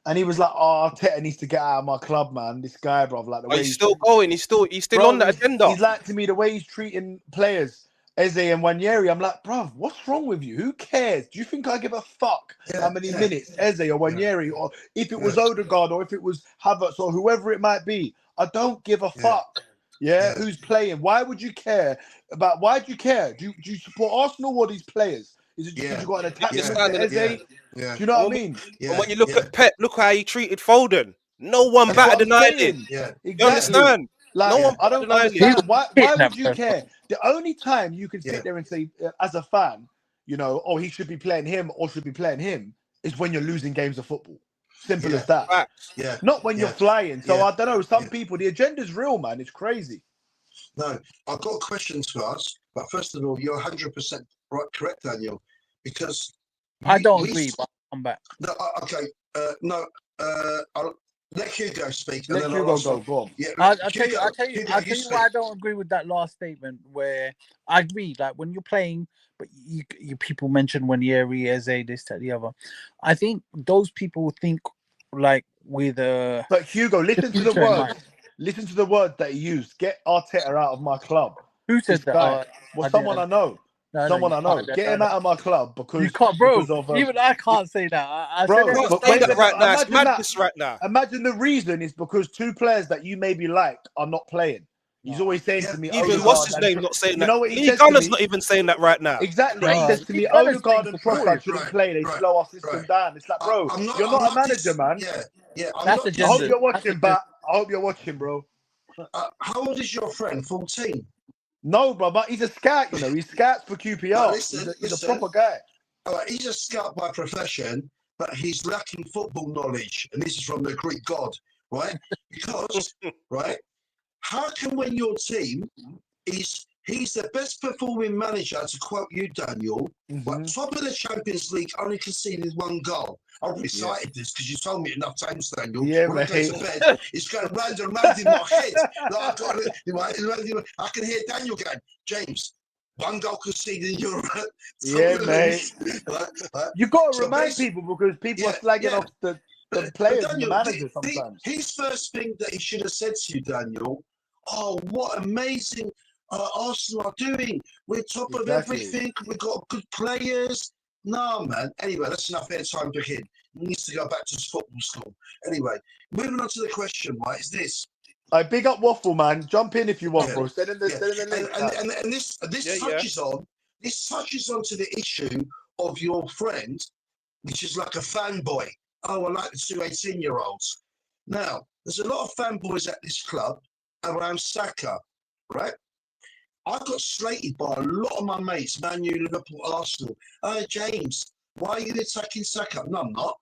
And he was like, "Oh, Arteta needs to get out of my club, man. This guy, bro. Like the way he's still going. He's still bro, on that agenda. He's like to me the way he's treating players." Eze and Wanyeri, I'm like, bruv, what's wrong with you? Who cares? Do you think I give a fuck how many minutes Eze or Wanyeri, or if it was Odegaard, or if it was Havertz, or whoever it might be? I don't give a fuck. Who's playing? Why would you care about? Why do you care? Do you support Arsenal or these players? Is it because you got an attachment to Eze? Do you know what I mean? And when you look at Pep, look how he treated Foden. No one better than I did. Exactly. You understand? Like, no one I don't understand. Why would you care? The only time you can sit there and say, as a fan, you know, oh, he should be playing him or should be playing him, is when you're losing games of football. Simple as that. Not when you're flying. So I don't know. Some people, the agenda's real, man. It's crazy. No, I've got a question to ask. But first of all, you're 100% correct, Daniel, because I don't agree. But I'm back. No, okay. let Hugo speak. And Let then Hugo I'll go. Go on. Yeah, I'll tell you, Hugo, I'll tell you why I don't agree with that last statement. Where I agree, like when you're playing, but you people mention when Eze, this, that, the other. I think those people think like with But Hugo, the listen to the future in words. mind. Listen to the words that he used. Get Arteta out of my club. Who said This that? guy. I Someone didn't. I know. No, Someone you I know. can't. Get him out of my club You can't, bro. because of Even I can't say that. I bro. said it. Can't But say wait, that right now. It's imagine that. madness right now. Imagine the reason is because two players that you maybe like are not playing. He's always saying Yeah, to me, Even what's Odegaard his and name not saying you that. know what he Lee says to Gunner's me? not even saying that right now. Exactly. He No, says to Lee me, Gunner's playing Odegaard and for Trossard Troy. shouldn't play. They right, slow our system right. down. It's like, bro, I'm you're I'm not a manager, man. Yeah, I'm That's not. I hope agenda. you're That's watching, agenda. Bat. I hope you're watching, bro. How old is your friend? 14. No, bro, but he's a scout, you know. He scouts for QPR. Listen, He's a proper guy. All right, he's a scout by profession, but he's lacking football knowledge, and this is from the Greek god, right? Because, right, how can when your team he's the best performing manager, to quote you, Daniel, but top of the Champions League, only conceded one goal. I've recited this because you told me enough times, Daniel. Yeah, when I go to mate. bed, it's going round and round in my head. Like, I can hear Daniel going, James, one goal conceded in Europe. Yeah, mate. Right? You got to So remind people because people are slagging off the players and the Daniel, manager sometimes. his first thing that he should have said to you, Daniel, oh, what amazing Arsenal are doing. We're top of everything. We've got good players. No, man. Anyway, that's enough airtime for him. He needs to go back to his football school. Anyway, moving on to the question, right, is this. I big up Waffle, man. Jump in if you want, bro. Send in the link. And this touches on to the issue of your friend, which is like a fanboy. Oh, I like the 18-year-olds. Now, there's a lot of fanboys at this club around Saka, right? I got slated by a lot of my mates, Man U, Liverpool, Arsenal. Oh, James, why are you attacking Saka? No, I'm not.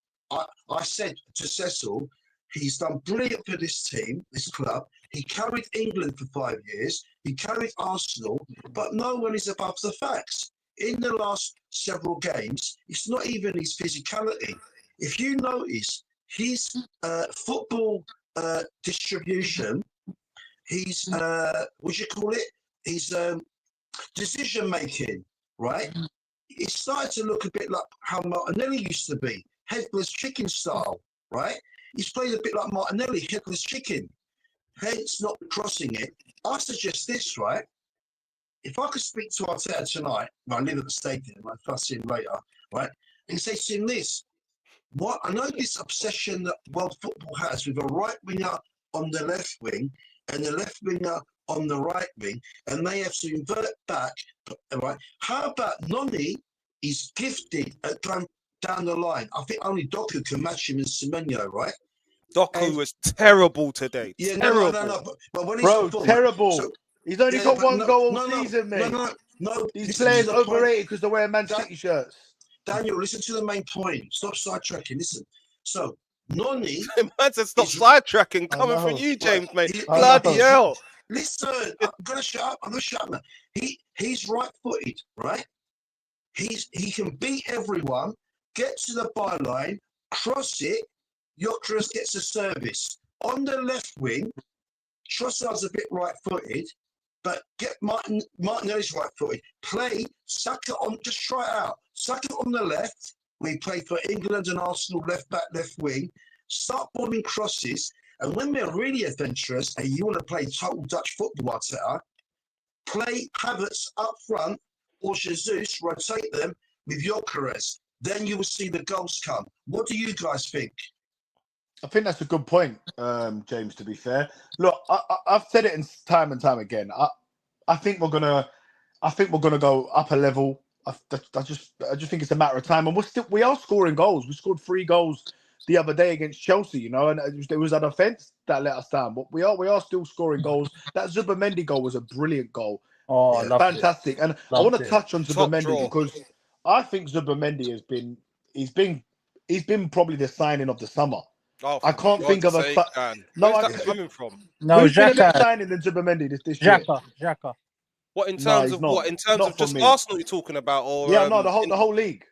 I said to Cecil, he's done brilliant for this team, this club. He carried England for 5 years. He carried Arsenal, but no one is above the facts. In the last several games, it's not even his physicality. If you notice, his football distribution, his, what do you call it? His decision making, right? It started to look a bit like how Martinelli used to be, headless chicken style, right? He's played a bit like Martinelli, headless chicken, hence not crossing it. I suggest this, right? If I could speak to Arteta tonight, I live at the stadium, I fuss him later, right? And say to him this, what I know this obsession that world football has with a right winger on the left wing and the left winger on the right wing, and they have to invert back, right? How about Noni is gifted at going down the line? I think only Doku can match him in Semenyo, right? Doku was terrible today. Yeah, terrible. no. But when he's terrible. So, he's only got one goal all season, mate. No. These players overrated because they wear Man City shirts. Daniel, listen to the main point. Stop sidetracking. Listen. So, Noni. Man said stop sidetracking. Coming from you, James, mate. Bloody hell. Listen, I'm going to shut up. I'm going to shut up now. He's right-footed, right? He can beat everyone, get to the byline, cross it. Gyökeres gets a service. On the left wing, Trossard's a bit right-footed, but get Martinelli's right-footed. Play Saka on, just try it out. Saka on the left. We play for England and Arsenal left back, left wing. Start bombing crosses. And when we're really adventurous and you want to play total Dutch football, Arteta, play Havertz up front or Jesus, rotate them with Gyökeres. Then you will see the goals come. What do you guys think? I think that's a good point, James. To be fair, look, I've said it time and time again. I think we're gonna go up a level. I just think it's a matter of time, and we are scoring goals. We scored 3 goals the other day against Chelsea, you know, and it was an offence that let us down. But we are still scoring goals. That Zubimendi goal was a brilliant goal. Oh, yeah, fantastic! And I want to touch on Zubimendi because I think Zubimendi he's been probably the signing of the summer. Oh, I can't think of a where's that coming from? No, who's been a better signing than Zubimendi this year? Xhaka. What in terms of what? In terms of just Arsenal you're talking about, or yeah, no, the whole league.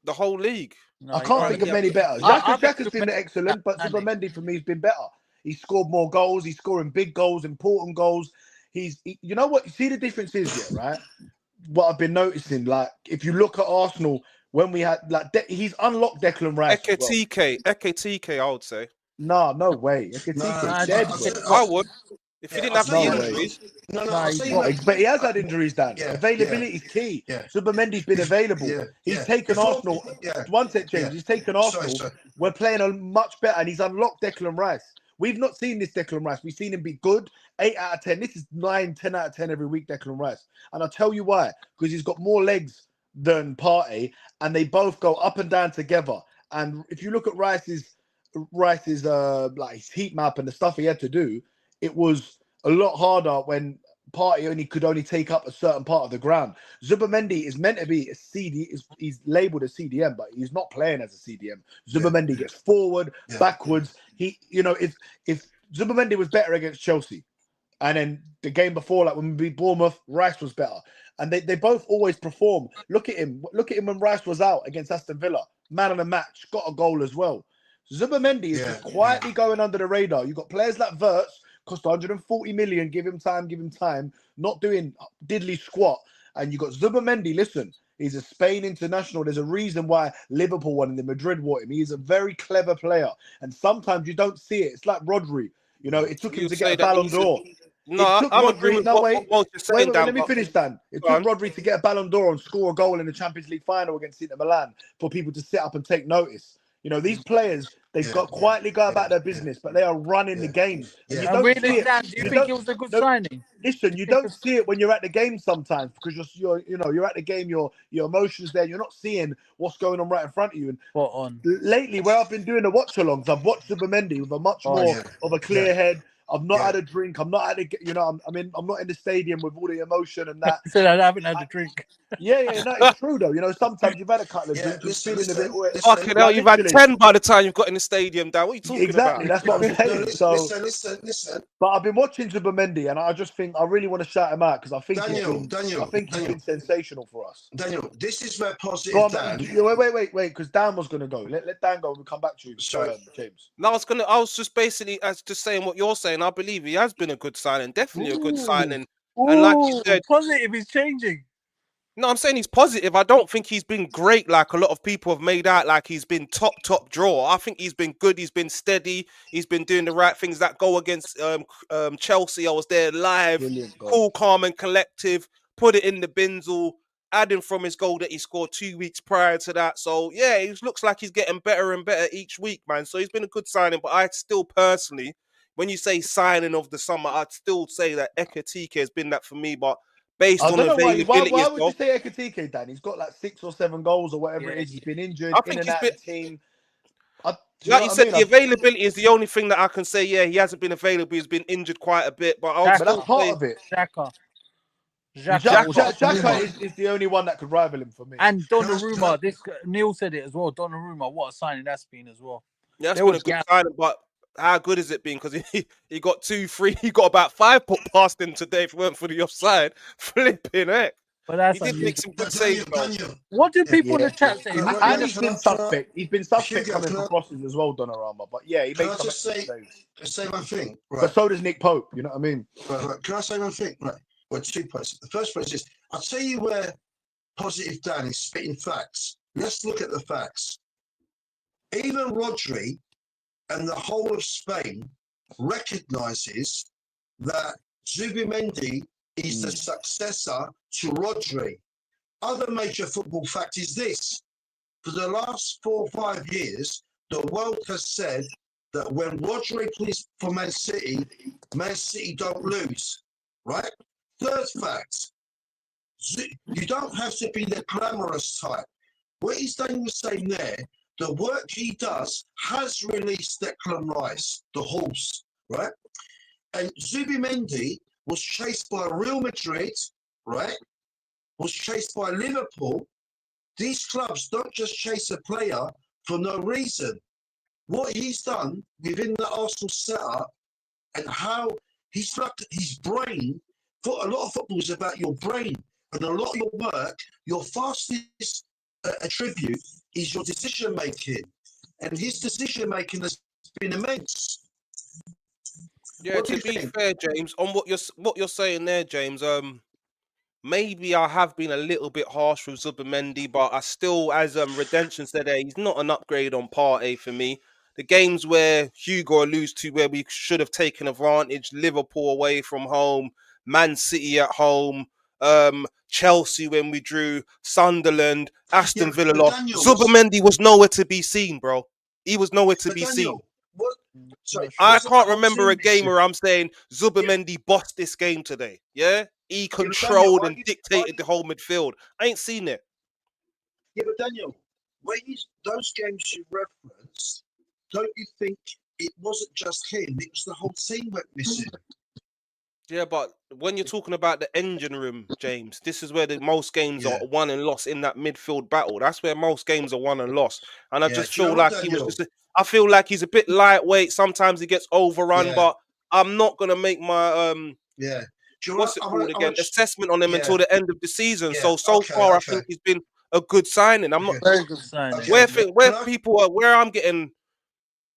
The whole league. No, I he can't can't think of Yeah, many better. I think Xhaka's been Zubimendi excellent, but outstanding. Zubimendi for me has been better. He's scored more goals. He's scoring big goals, important goals. You know what? You see the difference is, yeah, right? What I've been noticing, like if you look at Arsenal when we had like he's unlocked Declan Rice as well. Ekatike, I would say. No way. No, Ekatike's Nah, dead, I bro. tell- I would. If he yeah, didn't I'll have tell the you No that. way. injuries, No, Nah, I'll he's tell you got. that. But he has had injuries, Dan. Yeah, Availability is key. yeah, Zubimendi's been available. yeah, He's yeah. taken Before, Arsenal. yeah, One set, yeah. James. He's taken Sorry, Arsenal. sorry. We're playing a much better, and he's unlocked Declan Rice. We've not seen this Declan Rice. We've seen him be good. 8 out of 10. This is 9, 10 out of 10 every week, Declan Rice. And I'll tell you why. Because he's got more legs than Partey, and they both go up and down together. And if you look at Rice's like his heat map and the stuff he had to do, it was a lot harder when Partey could only take up a certain part of the ground. Zubimendi is meant to be a CD. He's labeled as CDM, but he's not playing as a CDM. Zubimendi gets forward, backwards. If Zubimendi was better against Chelsea, and then the game before, like when we beat Bournemouth, Rice was better. And they both always perform. Look at him. Look at him when Rice was out against Aston Villa. Man of the match, got a goal as well. Zubimendi is just quietly going under the radar. You've got players like Wirtz, cost 140 million, give him time, not doing diddly squat. And you got Zubimendi, listen, he's a Spain international. There's a reason why Liverpool won and the Madrid want him. He's a very clever player. And sometimes you don't see it. It's like Rodri. You know, it took him you to get say a that Ballon he's. d'Or. No, It took I'm agreeing Rodri. with No, what you're saying, wait, Dan. let me But finish, Dan. It go took on. Rodri to get a Ballon d'Or and score a goal in the Champions League final against Inter Milan for people to sit up and take notice. You know, these players, they've got quietly go about their business, but they are running the games. And you And don't really, see it. Dan, do you You think don't it was a good no, signing? listen, you don't see it when you're at the game sometimes because you're at the game, your emotions there, you're not seeing what's going on right in front of you. And Spot on. lately, where I've been doing the watch-alongs, I've watched Zubimendi with a much more of a clear head. I've not had a drink. I'm not at I'm not in the stadium with all the emotion and that. Said I haven't had a drink. Yeah, no, it's true though. You know, sometimes you've had a couple of drinks, you're feeling a bit wet. Fucking hell, Like, you've had literally. 10 by the time you've got in the stadium, Dan. What are you talking Exactly, about? that's what I'm saying. Listen. But I've been watching Zubimendi, and I just think I really want to shout him out because I think Daniel, he's been sensational for us. Daniel, this is where positive Go on, Dan. wait, because Dan was going to go. Let Dan go. We'll come back to you, James. No, I was just basically just saying what you're saying. I believe he has been a good signing, definitely a good signing. And like you said, positive is changing. no, I'm saying he's positive. I don't think he's been great like a lot of people have made out like he's been top draw. I think he's been good. He's been steady. He's been doing the right things. That goal against Chelsea, I was there live, cool, calm and collective. Put it in the Binzel, adding from his goal that he scored 2 weeks prior to that. So yeah, it looks like he's getting better and better each week, man. So he's been a good signing. But I still personally, when you say signing of the summer, I'd still say that Ekatike has been that for me. But based on availability, why would you say Ekatike, Dan? He's got like 6 or 7 goals or whatever it is. He's been injured, I in think and out of the team. Like you said, the availability is the only thing that I can say. Yeah, he hasn't been available. He's been injured quite a bit, but that's part of it. Xhaka is the only one that could rival him for me. And Donnarumma, Neil said it as well. Donnarumma, what a signing that's been as well. Yeah, that's been a good signing, but how good has it been? Because he got 2, 3, he got about 5 put past him today if it weren't for the offside. Flipping heck. But that's he did make some good saves. What do people in the chat say? And he's been suspect. He's been suspect coming for crosses as well, Donnarumma. But yeah, he makes some saves. Say one thing. Right. But so does Nick Pope. You know what I mean? Right. Can I say one thing? Right. Well, 2 points. The first point is, I'll tell you where positive Dan is spitting facts. Let's look at the facts. Even Rodri and the whole of Spain recognises that Zubimendi is the successor to Rodri. Other major football fact is this. For the last 4 or 5 years, the world has said that when Rodri plays for Man City don't lose, right? Third fact, you don't have to be the glamorous type. What he's done was saying there, the work he does has released Declan Rice, the horse, right? And Zubimendi was chased by Real Madrid, right? Was chased by Liverpool. These clubs don't just chase a player for no reason. What he's done within the Arsenal setup and how he's like his brain, for a lot of football is about your brain and a lot of your work, your fastest a tribute is your decision making, and his decision making has been immense. Yeah, What do to you be think? fair, James, on what you're saying there, James, maybe I have been a little bit harsh with Zubimendi, but I still, as Redemption said there, he's not an upgrade on Partey for me. The games where Hugo alludes to where we should have taken advantage, Liverpool away from home, Man City at home, Chelsea when we drew, Sunderland, Aston Villa But lost. Daniel, Zubimendi was nowhere to be seen, bro. He was nowhere to but be seen. Daniel, what? Sorry, Not sure. I wasn't the can't whole remember a team game missing? where I'm saying Zubimendi bossed this game today. Yeah, he Yeah, but Daniel, controlled and dictated the whole midfield. I ain't seen it. yeah, but Daniel, those games you referenced, don't you think it wasn't just him? It was the whole team went missing. Yeah, but when you're talking about the engine room, James, this is where the most games Yeah. are won and lost in that midfield battle. That's where most games are won and lost. And I Yeah, just do you know feel what, like he was Daniel? I feel like he's a bit lightweight. Sometimes he gets overrun, Yeah. but I'm not gonna make my Yeah. Do you what's it called again? Assessment on him yeah. until the end of the season. Yeah. So Okay, far, I okay. think he's been a good signing. I'm not Okay. Very good signing. Okay. where Can I- people are where I'm getting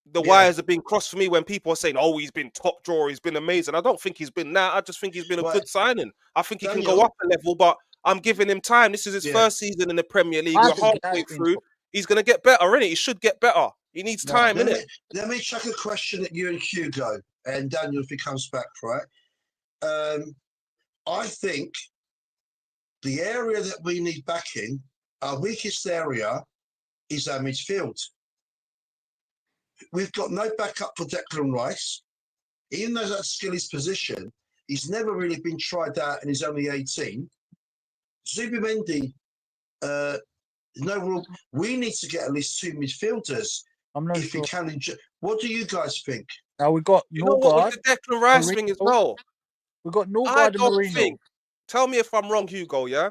the Yeah. wires are being crossed for me when people are saying, "Oh, he's been top drawer, he's been amazing." I don't think he's been that. I just think he's been a Right. good signing. I think he can Daniel? go up a level, but I'm giving him time. This is his Yeah. first season in the Premier League. I We're think he halfway has been through. top. He's gonna get better, innit? He should get better. He needs No. time, Let innit? me, let me chuck a question at you and Hugo and Daniel if he comes back, right? I think the area that we need backing, our weakest area, is our midfield. We've got no backup for Declan Rice. Even though that's still his position, he's never really been tried out and he's only 18. Zubimendi, no rule. We need to get at least two midfielders I'm not if sure. we can. What do you guys think? Now we got You know what Norgard. with the Declan Rice thing as Marino. well? We got I Norgard and don't Marino. think. Tell me if I'm wrong, Hugo. Yeah.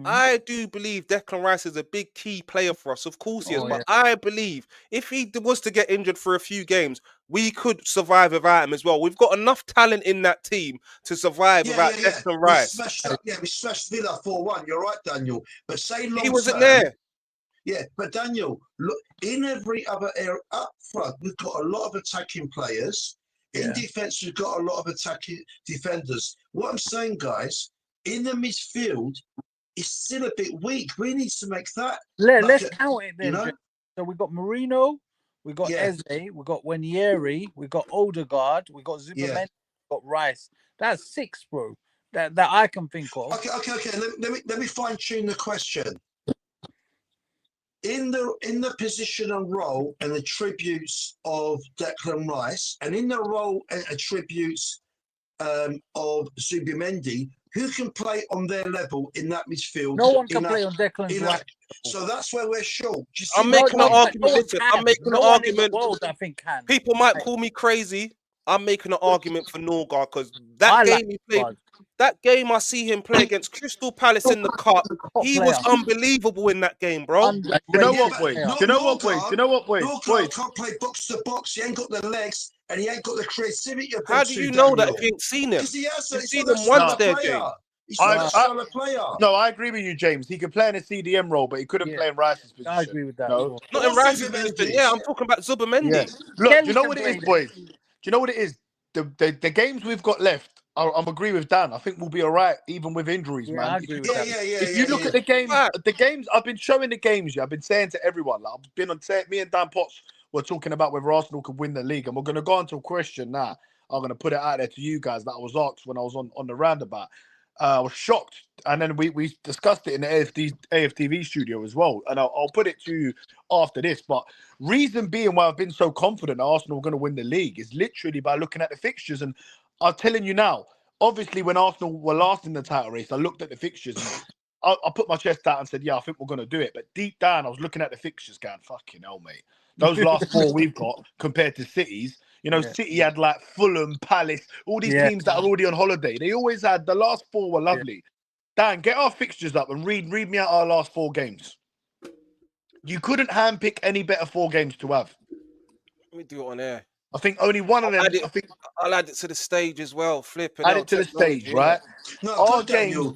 I do believe Declan Rice is a big key player for us. Of course he is, Oh, but I believe if he was to get injured for a few games, we could survive without him as well. We've got enough talent in that team to survive without Declan Rice. We smashed Villa 4-1. You're right, Daniel. But say long He wasn't term, there. yeah, but Daniel, look, in every other area up front, we've got a lot of attacking players. In Yeah. defence, we've got a lot of attacking defenders. What I'm saying, guys, in the midfield, it's still a bit weak. We need to make that. Let's count it then. You know? James. So we got Marino, we got Yeah. Eze, we got Wenieri, we got Odegaard, we got Zubimendi, Yeah. we got Rice. That's 6, bro. That I can think of. Okay. Let me fine tune the question. In the position and role and attributes of Declan Rice, and in the role and attributes of Zubimendi, who can play on their level in that midfield? No one can play on Declan's right. So that's where we're short. Do you see I'm my making an point? argument. Listen, I'm making an No one in the argument. world, I think, can. People might call me crazy. I'm making an argument for Norgard because I that like game he played, Norgard. that game I see him play against Crystal Palace in the cup, he was player. unbelievable in that game, bro. Underrated You know what, Yeah, boys? player. Do you know what, boys? Do you know what, boys? Norgard Boys, can't play box to box. He ain't got the legs and he ain't got the creativity of How them do two, you know that Daniel. if you ain't seen him? Because he has You've he's seen not him a once stellar there, player. James. He's not a stellar player. no, I agree with you, James. He could play in a CDM role, but he couldn't Yeah. play in Rice's position. I agree with that. No? as well. Not in What's Rice's Zubimendi? position. Yeah, I'm talking about Zubimendi. Yeah. Look, do you know Kelly what can it is, play boys? Do you know what it is? The games we've got left, I'm agree with Dan. I think we'll be all right, even with injuries, Yeah, man. I agree with that. If you look at the games, I've been showing the games. Yeah, I've been saying to everyone, like, I've been on. Me and Dan Potts were talking about whether Arsenal could win the league, and we're going to go on to a question now. I'm going to put it out there to you guys that I was asked when I was on the roundabout. I was shocked, and then we discussed it in the AFTV studio as well. And I'll put it to you after this. But reason being why I've been so confident Arsenal are going to win the league is literally by looking at the fixtures. And I'm telling you now, obviously, when Arsenal were last in the title race, I looked at the fixtures and I put my chest out and said, yeah, I think we're going to do it. But deep down, I was looking at the fixtures going, fucking hell, mate. Those last 4 we've got compared to City's, you know, City had like Fulham, Palace, all these teams that are already on holiday. They always had, the last 4 were lovely. Dan, get our fixtures up and read me out our last 4 games. You couldn't handpick any better 4 games to have. Let me do it on air. I think only one of them. I'll add it to the stage as well. Flipping add it to the stage, right? No,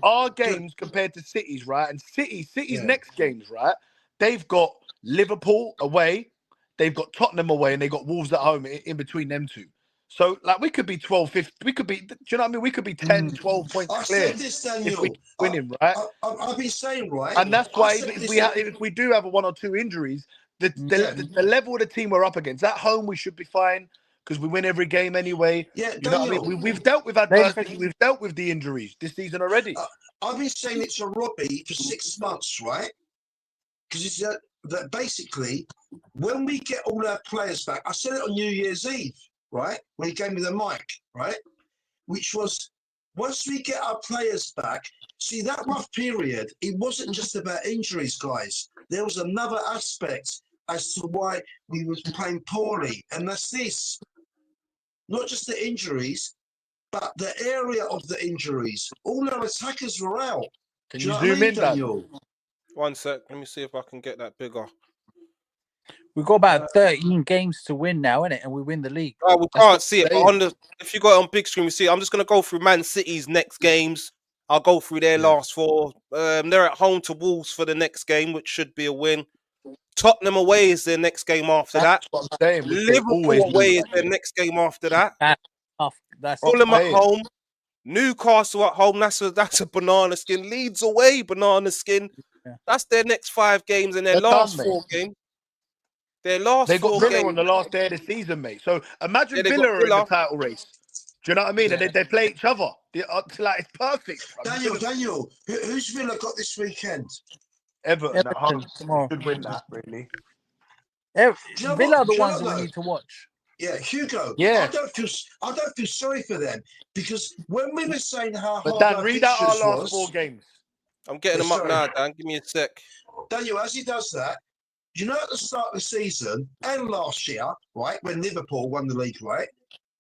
our games compared to City's, right? And City's next games, right? they've got Liverpool away, they've got Tottenham away, and they've got Wolves at home in between them two. So, like, we could be 12, 15, we could be, do you know what I mean? We could be 10, 12 points I clear said this, if we Daniel. keep winning, right? I've been saying, right? And that's I why said if this. if we do have a 1 or 2 injuries, the level of the team we're up against, at home, we should be fine because we win every game anyway. Yeah, You know what I Daniel. mean? We've dealt with adversity. We've dealt with the injuries this season already. I've been saying it to Robbie for 6 months, right? Because it's that basically, when we get all our players back, I said it on New Year's Eve, right? When he gave me the mic, right? Which was, once we get our players back, see, that rough period, it wasn't just about injuries, guys. There was another aspect as to why we was playing poorly, and that's this. Not just the injuries, but the area of the injuries. All our attackers were out. Can Do you know what I zoom mean, in, Dan? Daniel? 1 sec. Let me see if I can get that bigger. We've got about 13 games to win now, innit? And we win the league. Oh, we That's can't what see it, I'm but on the if you got it on big screen, we see it. I'm just gonna go through Man City's next games. I'll go through their Yeah. last 4. They're at home to Wolves for the next game, which should be a win. Tottenham away is their next game after that. That's what I'm saying. We should always Liverpool away lose is their next game after that. That's tough. That's Fulham tough. at home. Newcastle at home. That's a banana skin. Leeds away, banana skin. Yeah. That's their next 5 games and their They're last done, 4 games. Their last They got 4 Villa games. on the last day of the season, mate. So imagine Yeah, they got Villa are in the Villa. title race. Do you know what I mean? And they play each other. Like, it's perfect. Bro. Daniel, who's Villa got this weekend? Everton at home tomorrow. should win that, really. Do you know Villa what? are the Do you know ones that what, we though? need to watch. Yeah, Hugo. Yeah. I don't feel sorry for them because when we were saying how But hard Dan, our read out our fixtures last was, 4 games. I'm getting them up sorry. now, Dan. Give me a sec. Daniel, as he does that, you know, at the start of the season and last year, right, when Liverpool won the league, right,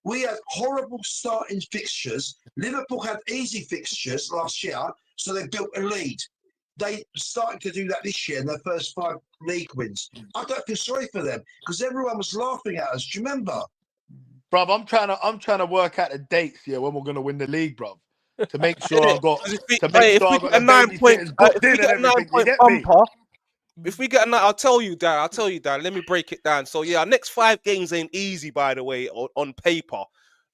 we had horrible starting fixtures. Liverpool had easy fixtures last year, so they built a lead. They started to do that this year in their first 5 league wins. I don't feel sorry for them because everyone was laughing at us. Do you remember? Bruv, I'm trying to work out the dates here when we're gonna win the league, bruv. To make sure I've got If we the get a 9-point, babysitters booked in and if we get a everything. You 9-point get me? bumper, if we get a, I'll tell you, Dan. Let me break it down. So yeah, our next 5 games ain't easy, by the way, on paper.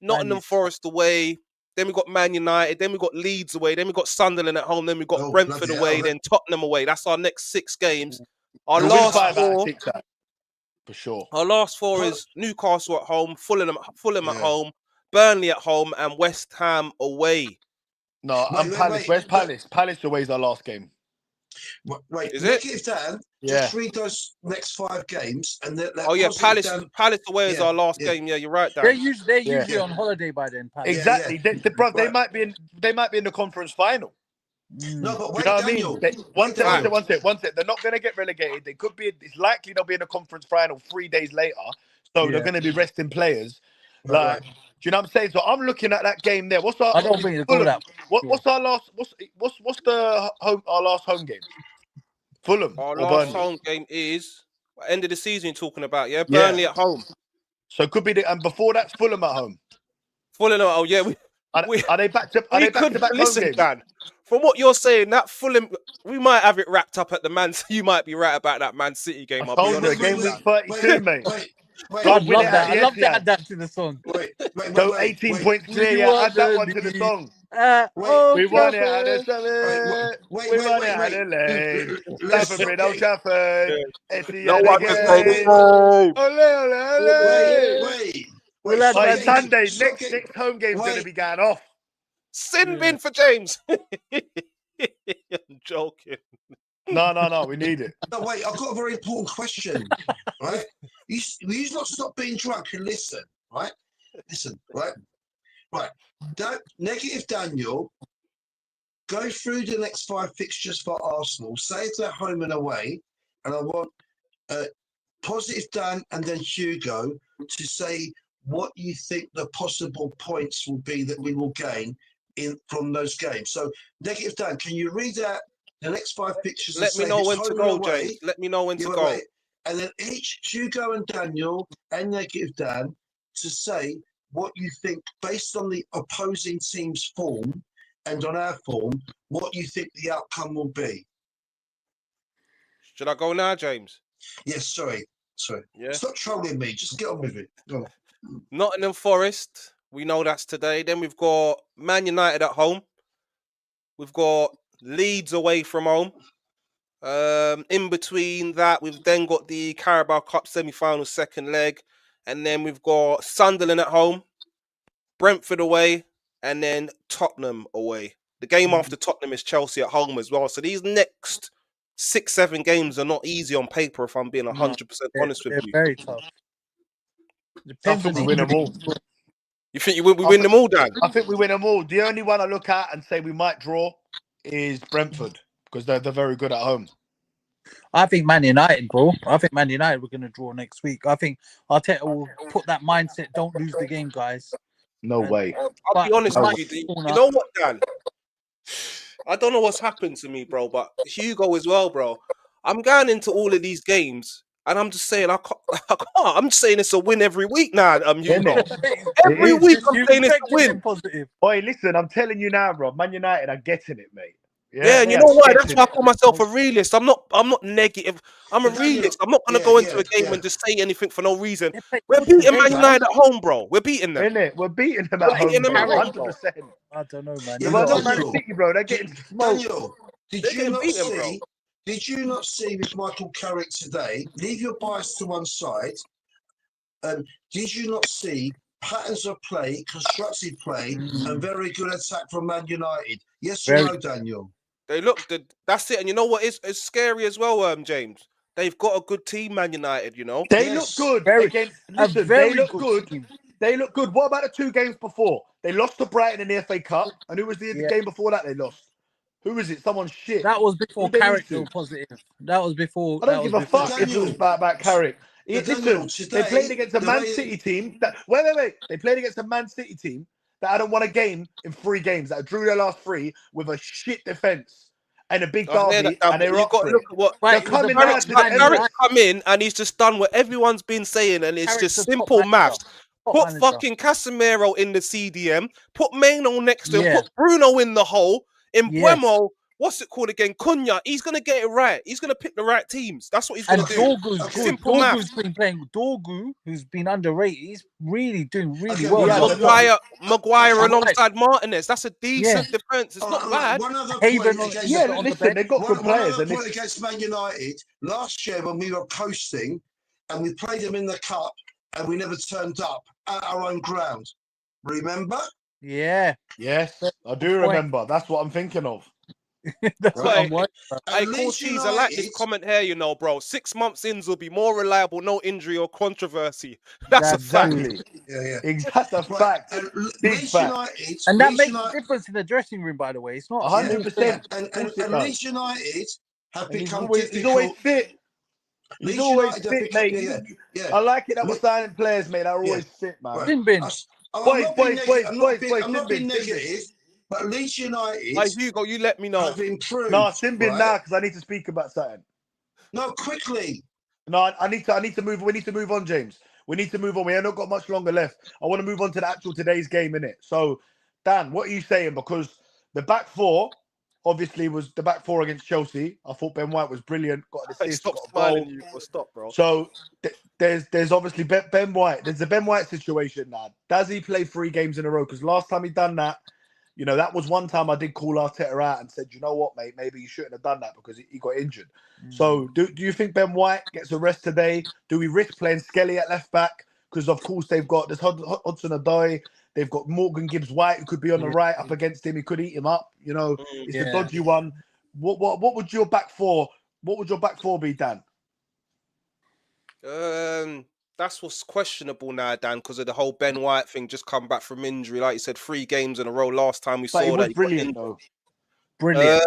Nottingham Forest away, then we got Man United, then we got Leeds away, then we got Sunderland at home, then we got Brentford away, then Tottenham away. That's our next 6 games. Our We'll last win 5 out of 4, 6, for sure. our last 4 is Newcastle at home, Fulham at Yeah. home, Burnley at home, and West Ham away. No, I'm Palace. Where's Palace? Palace away is our last game. Wait, Is negative Dan, Yeah. just read those next 5 games and then Oh yeah, Palace away is Yeah, our last yeah. game. Yeah, you're right, Dan. They're usually on holiday by then, Palace. Exactly. Yeah. They might be in the conference final. No, but Do wait, you know what Daniel. I mean? One sec. They're not going to get relegated. They could be. It's likely they'll be in a conference final 3 days later. So they're going to be resting players. Right. Do you know what I'm saying? So I'm looking at that game there. What's our? I don't think they'll go that. What's our last? What's the home? Our last home game? Fulham. Our or last Burnley? home game is end of the season. You're talking about, yeah? Burnley at home. So it could be and before that's Fulham at home. Fulham. Oh yeah, are they back to back home listen, games? Dan. From what you're saying, that Fulham, we might have it wrapped up at the Man. You might be right about that Man City game. I'll be honest. Game week 32, mate. I'd love that. I'd love to add that to the song. So 18 points clear. Yeah, add that one to the song. We won it at the summit. We won it at the lane. Stamford Bridge, Old Trafford. No one can say the same. Wait. On Sunday, next home game's going to be going off. Sin bin for James. I'm joking. No, we need it. No, wait, I've got a very important question, right? Will you not stop being drunk and listen, right? Listen, right? Right. Negative Daniel, go through the next 5 fixtures for Arsenal, say it's at home and away, and I want positive Dan and then Hugo to say what you think the possible points will be that we will gain from those games. So, negative Dan, can you read out the next 5 pictures? Let me know when to go, James. Let me know when to go. And then each Hugo and Daniel and negative Dan to say what you think based on the opposing team's form and on our form, what you think the outcome will be. Should I go now, James? Yes, sorry. Yeah. Stop trolling me. Just get on with it. Go on. Nottingham Forest. We know that's today. Then we've got Man United at home. We've got Leeds away from home. In between that, we've then got the Carabao Cup semi-final second leg, and then we've got Sunderland at home, Brentford away, and then Tottenham away. The game after Tottenham is Chelsea at home as well. So these next 6-7 games are not easy on paper, if I'm being 100% honest with They're you. very tough. I Depends on think the we win them all. injuries. You think we win them all, Dan? I think we win them all. The only one I look at and say we might draw is Brentford because they're very good at home. I think Man United, bro. I think Man United we're going to draw next week. I think Arteta will put that mindset, don't lose the game, guys. No way. I'll be honest with you. You know what, Dan? I don't know what's happened to me, bro, but Hugo as well, bro. I'm going into all of these games and I'm just saying I can't. I'm just saying it's a win every week now. Hugo. Every is. week I'm saying it's a win. Positive. Boy, listen, I'm telling you now, bro. Man United are getting it, mate. Yeah, and you know why? That's why I call myself a realist. I'm not negative. I'm a realist. I'm not gonna go into a game and just say anything for no reason. We're beating Man United at home, bro. We're beating them. Innit? We're beating them at home, beating them at bro. home, 100%. I don't know, man. Yeah, Well, but not Man Daniel, City, bro. They're getting smoked. Daniel, They're did you getting not beaten, bro. see? Did you not see with Michael Carrick today? Leave your bias to one side. Did you not see patterns of play, constructive play, and very good attack from Man United? Yes or no, Daniel? They look good. That's it. And you know what? It's scary as well, James. They've got a good team, Man United. You know. They look good against. Listen, they look good. Team. They look good. What about the 2 games before? They lost to Brighton in the FA Cup, and who was the game before that? They lost. Who was it? Someone shit. That was before Who they Carrick lose was positive. That was before. I don't give a fuck if it was about Carrick. Listen, they played against a Man City team. Wait. They played against a Man City team that hadn't won a game in 3 games. That drew their last 3 with a shit defense and a big derby, and they were up for it. Look at what Carrick's come in, and he's just done what everyone's been saying, and it's just simple maths. Put fucking Casemiro in the CDM. Put Maino next to him. Put Bruno in the hole. In Buemo, what's it called again? Cunha. He's gonna get it right. He's gonna pick the right teams. That's what he's gonna do. Dorgu's simple maths. been playing. Dorgu, who's been underrated, he's really doing well. Maguire alongside Martinez. That's a decent defense. It's not bad. One other point listen, they've got good players. One other point against Man United last year when we were coasting and we played them in the cup and we never turned up at our own ground. Remember? Yeah. Yes, I do remember. That's what I'm thinking of. That's what I'm watching. Hey, Cortez, I like this comment here, you know, bro. 6 months in will be more reliable, no injury or controversy. That's a fact. Yeah. That's a fact. Big fact. And that makes a difference in the dressing room, by the way. It's not 100%. And Leeds United have become difficult. He's always fit. He's always fit, mate. I like it that we're signing players, mate. That are always fit, man. I'm not being negative, but Leeds United. Hey, Hugo, you let me know. Have improved. No, Simbin now because I need to speak about something. No, quickly. No, I need to move. We need to move on, James. We need to move on. We have not got much longer left. I want to move on to the actual today's game, innit? So, Dan, what are you saying? Because the back 4 obviously was the back 4 against Chelsea. I thought Ben White was brilliant. Got an assist. Stop smiling, you. Stop, bro. So there's obviously Ben White. There's a Ben White situation now. Does he play 3 games in a row? Because last time he done that, you know, that was one time I did call Arteta out and said, you know what, mate, maybe you shouldn't have done that because he got injured. So do you think Ben White gets a rest today? Do we risk playing Skelly at left back? Because of course they've got this Hudson-Odoi. They've got Morgan Gibbs-White who could be on the right up against him. He could eat him up. You know, it's a dodgy one. What would your back 4? What would your back 4 be, Dan? That's what's questionable now, Dan, because of the whole Ben White thing. Just come back from injury, like you said, 3 games in a row. Last time we saw that, he was brilliant though. Brilliant,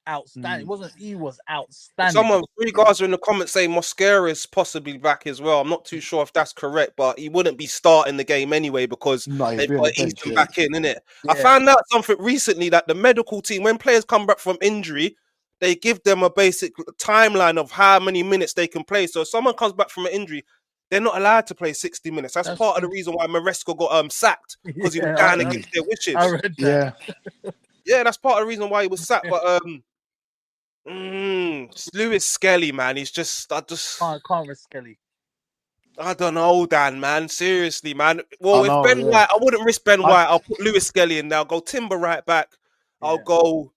outstanding. He was outstanding. Someone, 3 guys are in the comments saying Mosquera is possibly back as well. I'm not too sure if that's correct, but he wouldn't be starting the game anyway because they've got Easton back in, innit? Yeah. I found out something recently that the medical team, when players come back from injury, they give them a basic timeline of how many minutes they can play. So if someone comes back from an injury, they're not allowed to play 60 minutes. That's part of the reason why Maresca got sacked, because he was down against their wishes. I read that. Yeah, that's part of the reason why he was sacked. But It's Lewis Skelly, man. He's just, Can't risk Kelly. I don't know, Dan, man. Seriously, man. Well, I if know, Ben yeah. White, I wouldn't risk Ben I- White. I'll put Lewis Skelly in there. I'll go Timber right back. I'll Yeah. go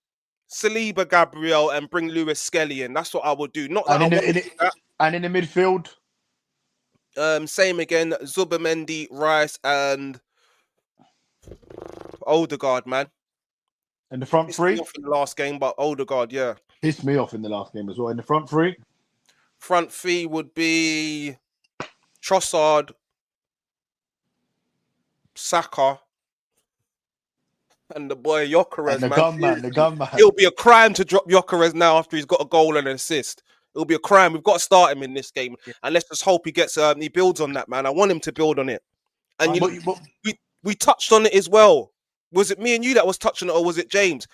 Saliba, Gabriel, and bring Lewis Skelly in. That's what I would do. Not that And I in want the, to in do that. the, and in the midfield, Same again. Zubamendi, Rice, and Odegaard, man. in the front Pissed me three, off in the last game, but Odegaard, yeah. pissed me off in the last game as well. In the front three, Front three would be Trossard, Saka, and the boy and Gyökeres, the man. gunman, the gunman. It'll be a crime to drop Gyökeres now after he's got a goal and an assist. It'll be a crime. We've got to start him in this game, Yeah. and let's just hope he gets he builds on that, man. I want him to build on it. And you know, But- we touched on it as well. Was it me and you that was touching it, or was it James?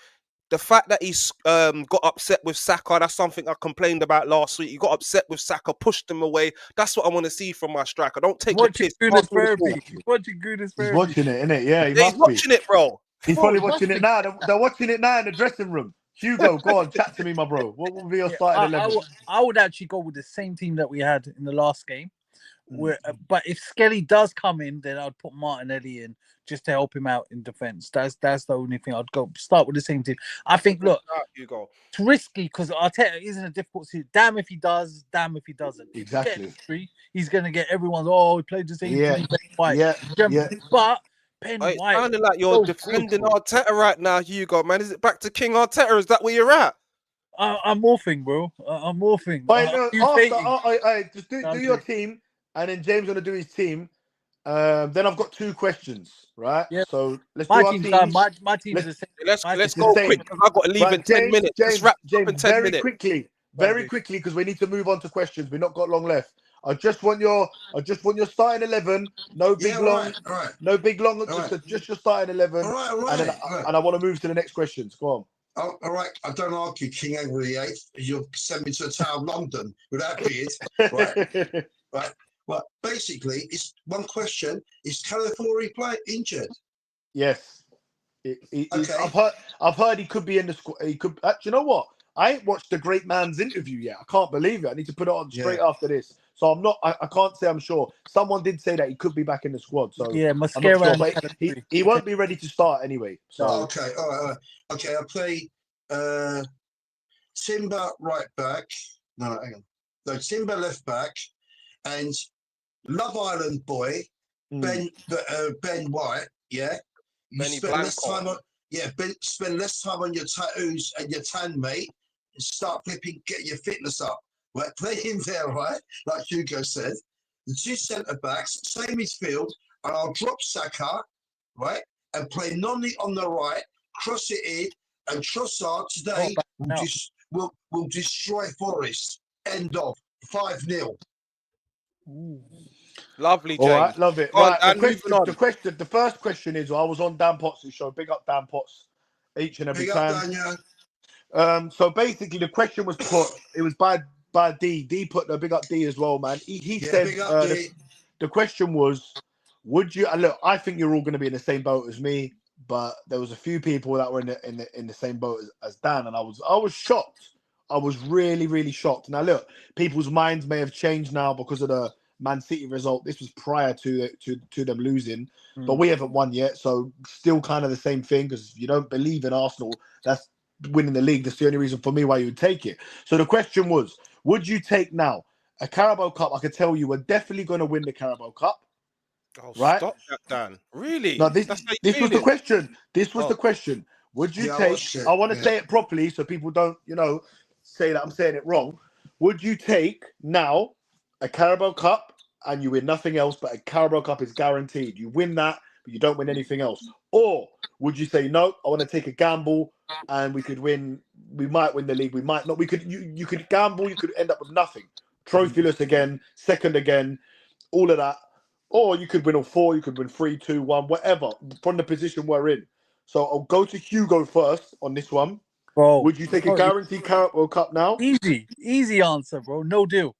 The fact that he's got upset with Saka, that's something I complained about last week. He got upset with Saka, pushed him away. That's what I want to see from my striker. Don't take the Watching piss. Goodness Pass me the ball. Therapy. Watching Goodness He's Therapy. watching it, innit? Yeah, he Yeah, he's must be. watching it, bro. He's Bro, probably he watching it must now. They're watching it now in the dressing room. Hugo, go on, chat to me, my bro. What will be your Yeah, starting 11? I would actually go with the same team that we had in the last game. Mm. But if Skelly does come in, then I'd put Martinelli in just to help him out in defence. That's the only thing I'd go start with the same team. I think look, Hugo. it's risky because Arteta is in a difficult situation. Damn if he does, damn if he doesn't. If Exactly. he gets a victory, he's gonna get everyone's he played the same Yeah, team. Ben White. Yeah, yeah. But Ben It's White, sounding like you're so defending brutal. Arteta right now, Hugo, man. Is it back to King Arteta? Is that where you're at? I'm morphing, bro. I'm morphing. Wait, no, Mutating. just do No, I'm your kidding. team, and then James gonna do his team. Then I've got 2 questions, right? Yeah. So let's do My our team's team. done. My team's Let's- the same. Let's My let's team's go the same. quick because I've got to leave Right, in 10 minutes. Let's wrap up in 10 very minutes. quickly, Right. because we need to move on to questions. We've not got long left. I just want your starting 11. No big Yeah, long, all right. no big long. Right. Just your starting 11. All right, And then and I want to move to the next questions. Go on. Oh, all right, I don't argue King Edward VIII. You'll send me to the Tower of London with that beard. Right. Well, basically, it's one question. Is Calafiori injured? Yes. Okay. I've heard he could be in the squad. He could. You know what? I ain't watched the great man's interview yet. I can't believe it. I need to put it on straight after this. So I'm not. I can't say I'm sure. Someone did say that he could be back in the squad. So Yeah, I'm not Mascara sure, and but Calafiori. he won't be ready to start anyway. So Okay, all right. Okay, I'll play Timber right back. No, hang on. No, Timber left back, and Love Island boy Ben White. Yeah, you Benny spend less Blanco. time on. Yeah, spend less time on your tattoos and your tan, mate, and start flipping, get your fitness up. Right, play him there, right? Like Hugo said, the 2 centre backs, same midfield, and I'll drop Saka, right, and play Noni on the right, cross it in, and Trossard today will destroy Forest. End of 5-0. Lovely, James. all right, love it. Go on, Right, Dan, moving on. the first question is: I was on Dan Potts' show. Big up Dan Potts, each and every Big time. up, Daniel. So basically, the question was put. It was by D. D put the big up D as well, man. He said big up, D. the question was, would you? Look, I think you're all going to be in the same boat as me, but there was a few people that were in the same boat as Dan, and I was shocked. I was really, really shocked. Now, look, people's minds may have changed now because of the Man City result. This was prior to them losing, but we haven't won yet, so still kind of the same thing. Because if you don't believe in Arsenal, that's winning the league. That's the only reason for me why you would take it. So the question was, would you take now a Carabao Cup? I could tell you we're definitely going to win the Carabao Cup. Oh, right? Stop that, Dan. Really? No, this That's how you was the feeling? question. This was Oh. the question. Would you Yeah, I take? watched it, I want to yeah. say it properly so people don't, say that I'm saying it wrong. Would you take now a Carabao Cup and you win nothing else, but a Carabao Cup is guaranteed? You win that, but you don't win anything else. Or would you say no? I want to take a gamble and we could win. We might win the league. We might not. We could. You could gamble. You could end up with nothing. Trophyless again, second again, all of that. Or you could win all 4. You could win 3, 2, 1, whatever from the position we're in. So I'll go to Hugo first on this one. Bro, Would you take a guaranteed Carabao Cup now? Easy answer, bro. No deal.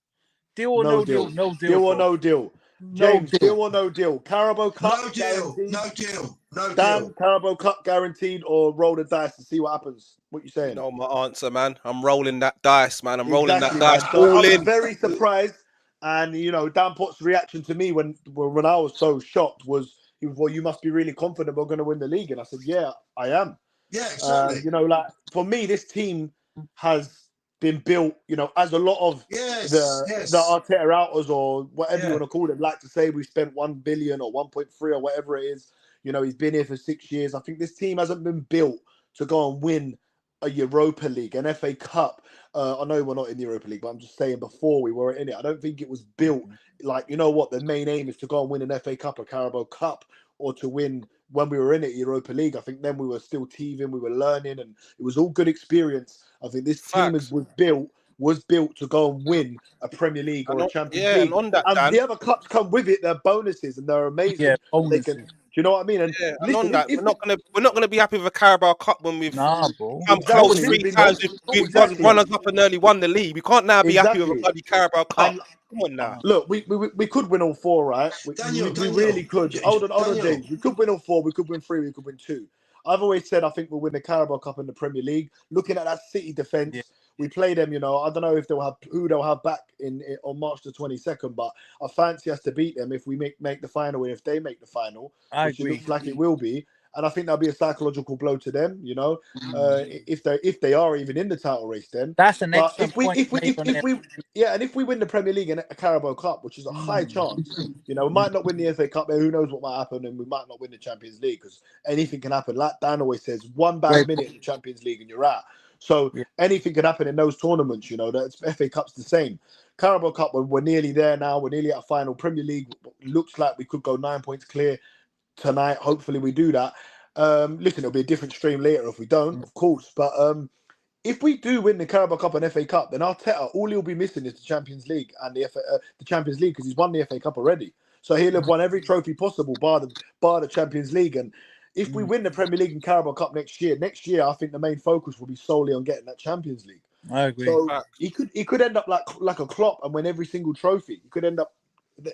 Deal or no deal? No deal. Deal or bro. no deal? James, deal. deal or no deal? Carabao Cup No deal. guaranteed. No deal. No Dan, deal. Carabao Cup guaranteed, or roll the dice to see what happens. What you You saying? know my answer, man. I'm rolling that dice, man. I'm rolling that Exactly, dice. man. So I All was in. very surprised, and Dan Potts' reaction to me when I was so shocked was, he was, well, you must be really confident we're going to win the league, and I said, yeah, I am. Yeah, exactly. Like for me, this team has been built, as a lot of Yes, the yes. Arteta outers or whatever you Yeah. want to call them like to say we spent 1 billion or 1.3 or whatever it is. He's been here for 6 years. I think this team hasn't been built to go and win a Europa League, an FA Cup. I know we're not in the Europa League, but I'm just saying before we were in it, I don't think it was built like, the main aim is to go and win an FA Cup, a Carabao Cup, or to win when we were in it, Europa League. I think then we were still teething, we were learning, and it was all good experience. I think this team Facts. was built to go and win a Premier League or And a on, Champions yeah, and League. on that, And Dan. the other cups come with it, they're bonuses and they're Yeah, amazing. They can, do bonuses. you know what I mean? And Yeah, and on listen, that, we're not gonna be happy with a Carabao Cup when we've Nah, bro. come That close was exactly, three we've it. been times. That We've was it. exactly, run us up and nearly won the league. We can't now be happy with a exactly. bloody Carabao Cup. And Come on now. look, we could win all four, right? We really could. Hold on, Daniel. James. We could win all four. We could win three. We could win two. I've always said I think we'll win the Carabao Cup and the Premier League. Looking at that City defense, Yeah. we play them. I don't know if who they'll have back on March the 22nd, but I fancy us to beat them if we make the final and if they make the final, I which agree. it looks like it will be. And I think that'll be a psychological blow to them. If they are even in the title race, then. That's an But excellent point made on if it. we yeah, and if we win the Premier League and a Carabao Cup, which is a high chance, we might not win the FA Cup, but who knows what might happen, and we might not win the Champions League because anything can happen. Like Dan always says, one bad Great minute in the Champions League and you're out. So Yeah. anything can happen in those tournaments. The FA Cup's the same. Carabao Cup, we're nearly there now. We're nearly at a final. Premier League looks like we could go 9 points clear tonight. Hopefully we do that. Listen, it'll be a different stream later if we don't, of course. But if we do win the Carabao Cup and FA Cup, then Arteta, all he'll be missing is the Champions League and the Champions League because he's won the FA Cup already. So he'll have won every trophy possible, bar the Champions League. And if we win the Premier League and Carabao Cup next year, I think the main focus will be solely on getting that Champions League. I agree. So Facts. he could end up like a Klopp and win every single trophy. He could end up.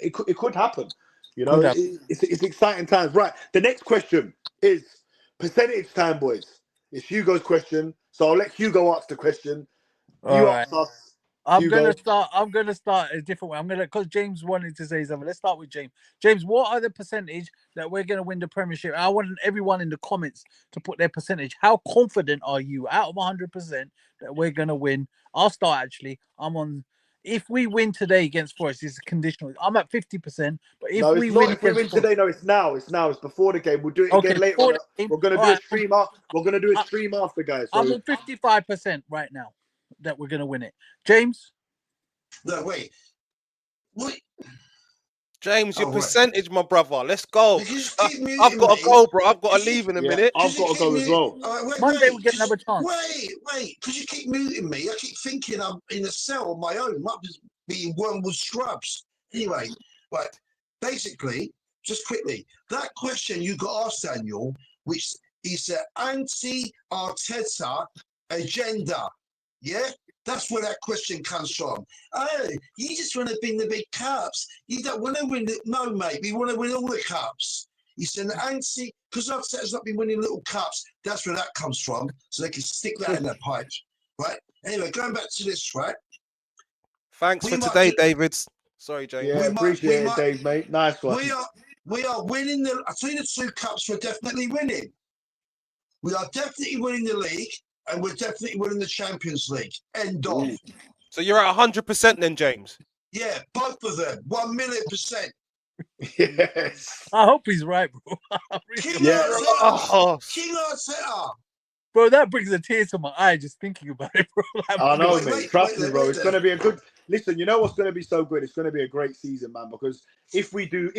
It could happen. Could happen. It's exciting times. Right. The next question is percentage time, boys. It's Hugo's question, so I'll let Hugo ask the question. All You right. ask us. I'm Hugo. gonna start a different way. Because James wanted to say something. Let's start with James. James, what are the percentage that we're gonna win the Premiership? I want everyone in the comments to put their percentage. How confident are you out of 100% that we're gonna win? I'll start actually. I'm on. If we win today against Forest, it's conditional. I'm at 50%. But if No, we it's win not. If we against win Forest, today, no, it's now. It's now. It's before the game. We'll do it okay, again later before on. the game, We're gonna all do a right, stream. We're gonna do a stream after, guys. I'm So on 55% right now that we're gonna win it. James. No, wait. What? James, your Oh, right. percentage, my brother. Let's go. Because you just keep muting I've got to me. go, bro. I've got to Because you- leave in a yeah, minute. I've got to go as well. All right, Monday we get another chance. Wait. Because you keep muting me. I keep thinking I'm in a cell on my own. Might be Wormwood Scrubs. Anyway, right. Basically, just quickly, that question you got asked, Daniel, which is an anti-Arteta agenda. Yeah? That's where that question comes from. Oh, you just want to win the big cups. You don't want to win no, mate. We want to win all the cups. He said, because Arteta's not been winning little cups, that's where that comes from. So they can stick that in their pipe, right? Anyway, going back to this, right? Thanks We for might today, do- Davids. Sorry, James. Yeah, appreciate it, Dave, mate. Nice one. We are winning I tell you the two cups we're definitely winning. We are definitely winning the league, and we're definitely winning the Champions League. End of. So you're at 100% then, James? Yeah, both of them. 1,000,000%. Yes. I hope he's right, bro. King Yeah. Arteta. Oh, King Arteta. Bro, that brings a tear to my eye just thinking about it, bro. I know, Wait, mate. wait, Trust wait, me, bro. wait It's there. going to be a good. Listen, you know what's going to be so good? It's going to be a great season, man. Because if we do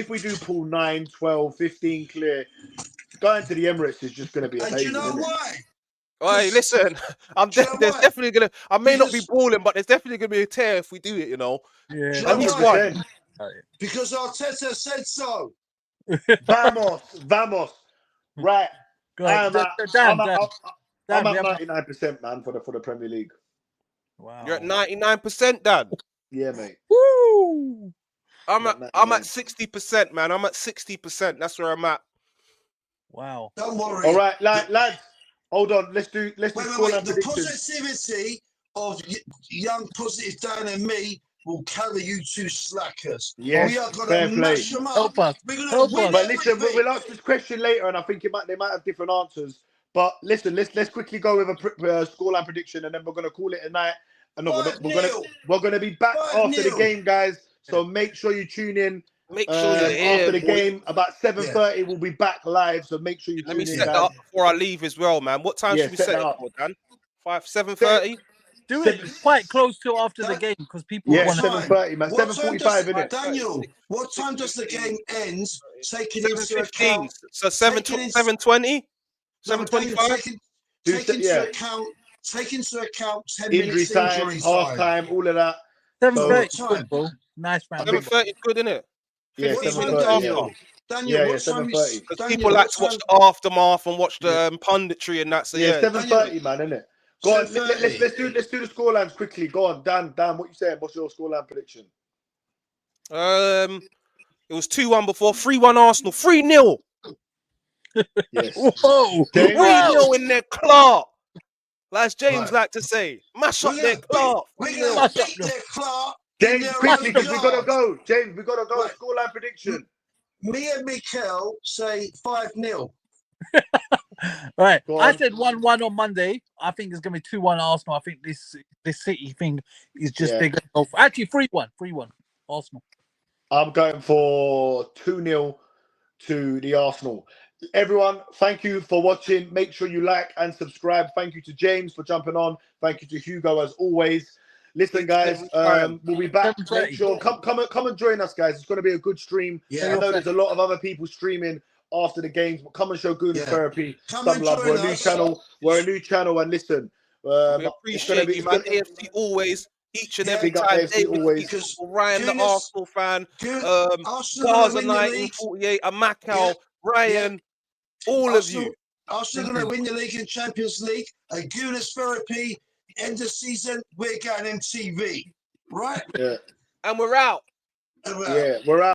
pull 9, 12, 15 clear, going to the Emirates is just going to be And do amazing. you know Isn't it? why? hey, listen. Do you know There's why? definitely gonna. I may not be Because- balling, but there's definitely gonna be a tear if we do it. You know. Do you Yeah. know At least why? one. Because Arteta said so. Vamos. Right. Go ahead. I'm Dan, at we have- 99%, man, for the Premier League. Wow. You're at 99%, Dan. Yeah, mate. Woo! I'm at That I'm at 90 60%, man. I'm at 60%. That's where I'm at. Wow. Don't worry. All right, lads. Hold on. Let's do Wait. scoreline The predictions. positivity of young positive Dan and me will carry you two slackers. Yes, We are going fair to play. mash them up. Help us. We're going Help to win us. But listen, everything. we'll ask this question later, and I think they might have different answers. But listen, let's quickly go with a scoreline prediction, and then we're gonna call it a night. And no, we're gonna be back 5-0. after the game, guys. So make sure you tune in Make sure you're here, after the boy. game. About 7:30, we'll be back live. So make sure you Let me tune in, set that guys. up before I leave as well, man. What time Yeah, should we set set that it up. for, Dan? 7:30? Do it quite close to after the That- game because people Yeah, want to. 7:30, man. What time 7:45, innit? Daniel, what time does the 6:15, game end? Taking into 7:15. account, So taking in- 7:20? no, but Daniel, 7:25? take into account 10 Injury minutes time, injury half time. time, all of that. 7:30 So- good, bro. Nice round. 7:30 is good, innit? Yeah, 15 What time, minutes 7:30. after. Yeah. Daniel, Yeah, what time 7:30. Because Daniel, people like what to watch time? the aftermath and watch the Yeah. punditry and that. So Yeah, yeah, 7:30, man, innit? Go on, 7:30. let's do the scorelines quickly. Go on, Dan, what you saying? What's your scoreline prediction? it was 2-1 before, 3-1 Arsenal, 3-0. Yes. Whoa! James? 3-0 in their Clark. Like James Right. like to say, mash up We're their gonna Clark. We're 3-0. gonna Mash up beat them. their Clark in James, their quickly, own because we gotta yard. go. James, we gotta go. Right. Scoreline prediction. Me and Mikel say 5-0. Right. Go I on. said 1-1 on Monday. I think it's gonna be 2-1 Arsenal. I think this City thing is just Yeah. they're gonna go for, actually 3-1. 3-1 Arsenal. I'm going for 2-0 to the Arsenal. Everyone, thank you for watching. Make sure you like and subscribe. Thank you to James for jumping on. Thank you to Hugo as always. Listen, guys, we'll be back. 7:30. Make sure come and join us, guys. It's going to be a good stream. Yeah. I know there's a lot of other people streaming after the games, but come and show Goon Yeah. Therapy Come some and love. We're join a new us. channel. We're a new channel, and listen, We it's going to appreciate be you, man. AFC always, each and Yeah, every big up time. AFC David always. Keith, Ryan, the Goodness- Arsenal fan. Arsenal Gaza gonna win the league. 1948, Macau, Ryan, all of you. Arsenal going to win the league and Champions League. A Gunas Therapy. End of season. We're going MTV. Right? Yeah, And we're out. And we're out. yeah, we're out.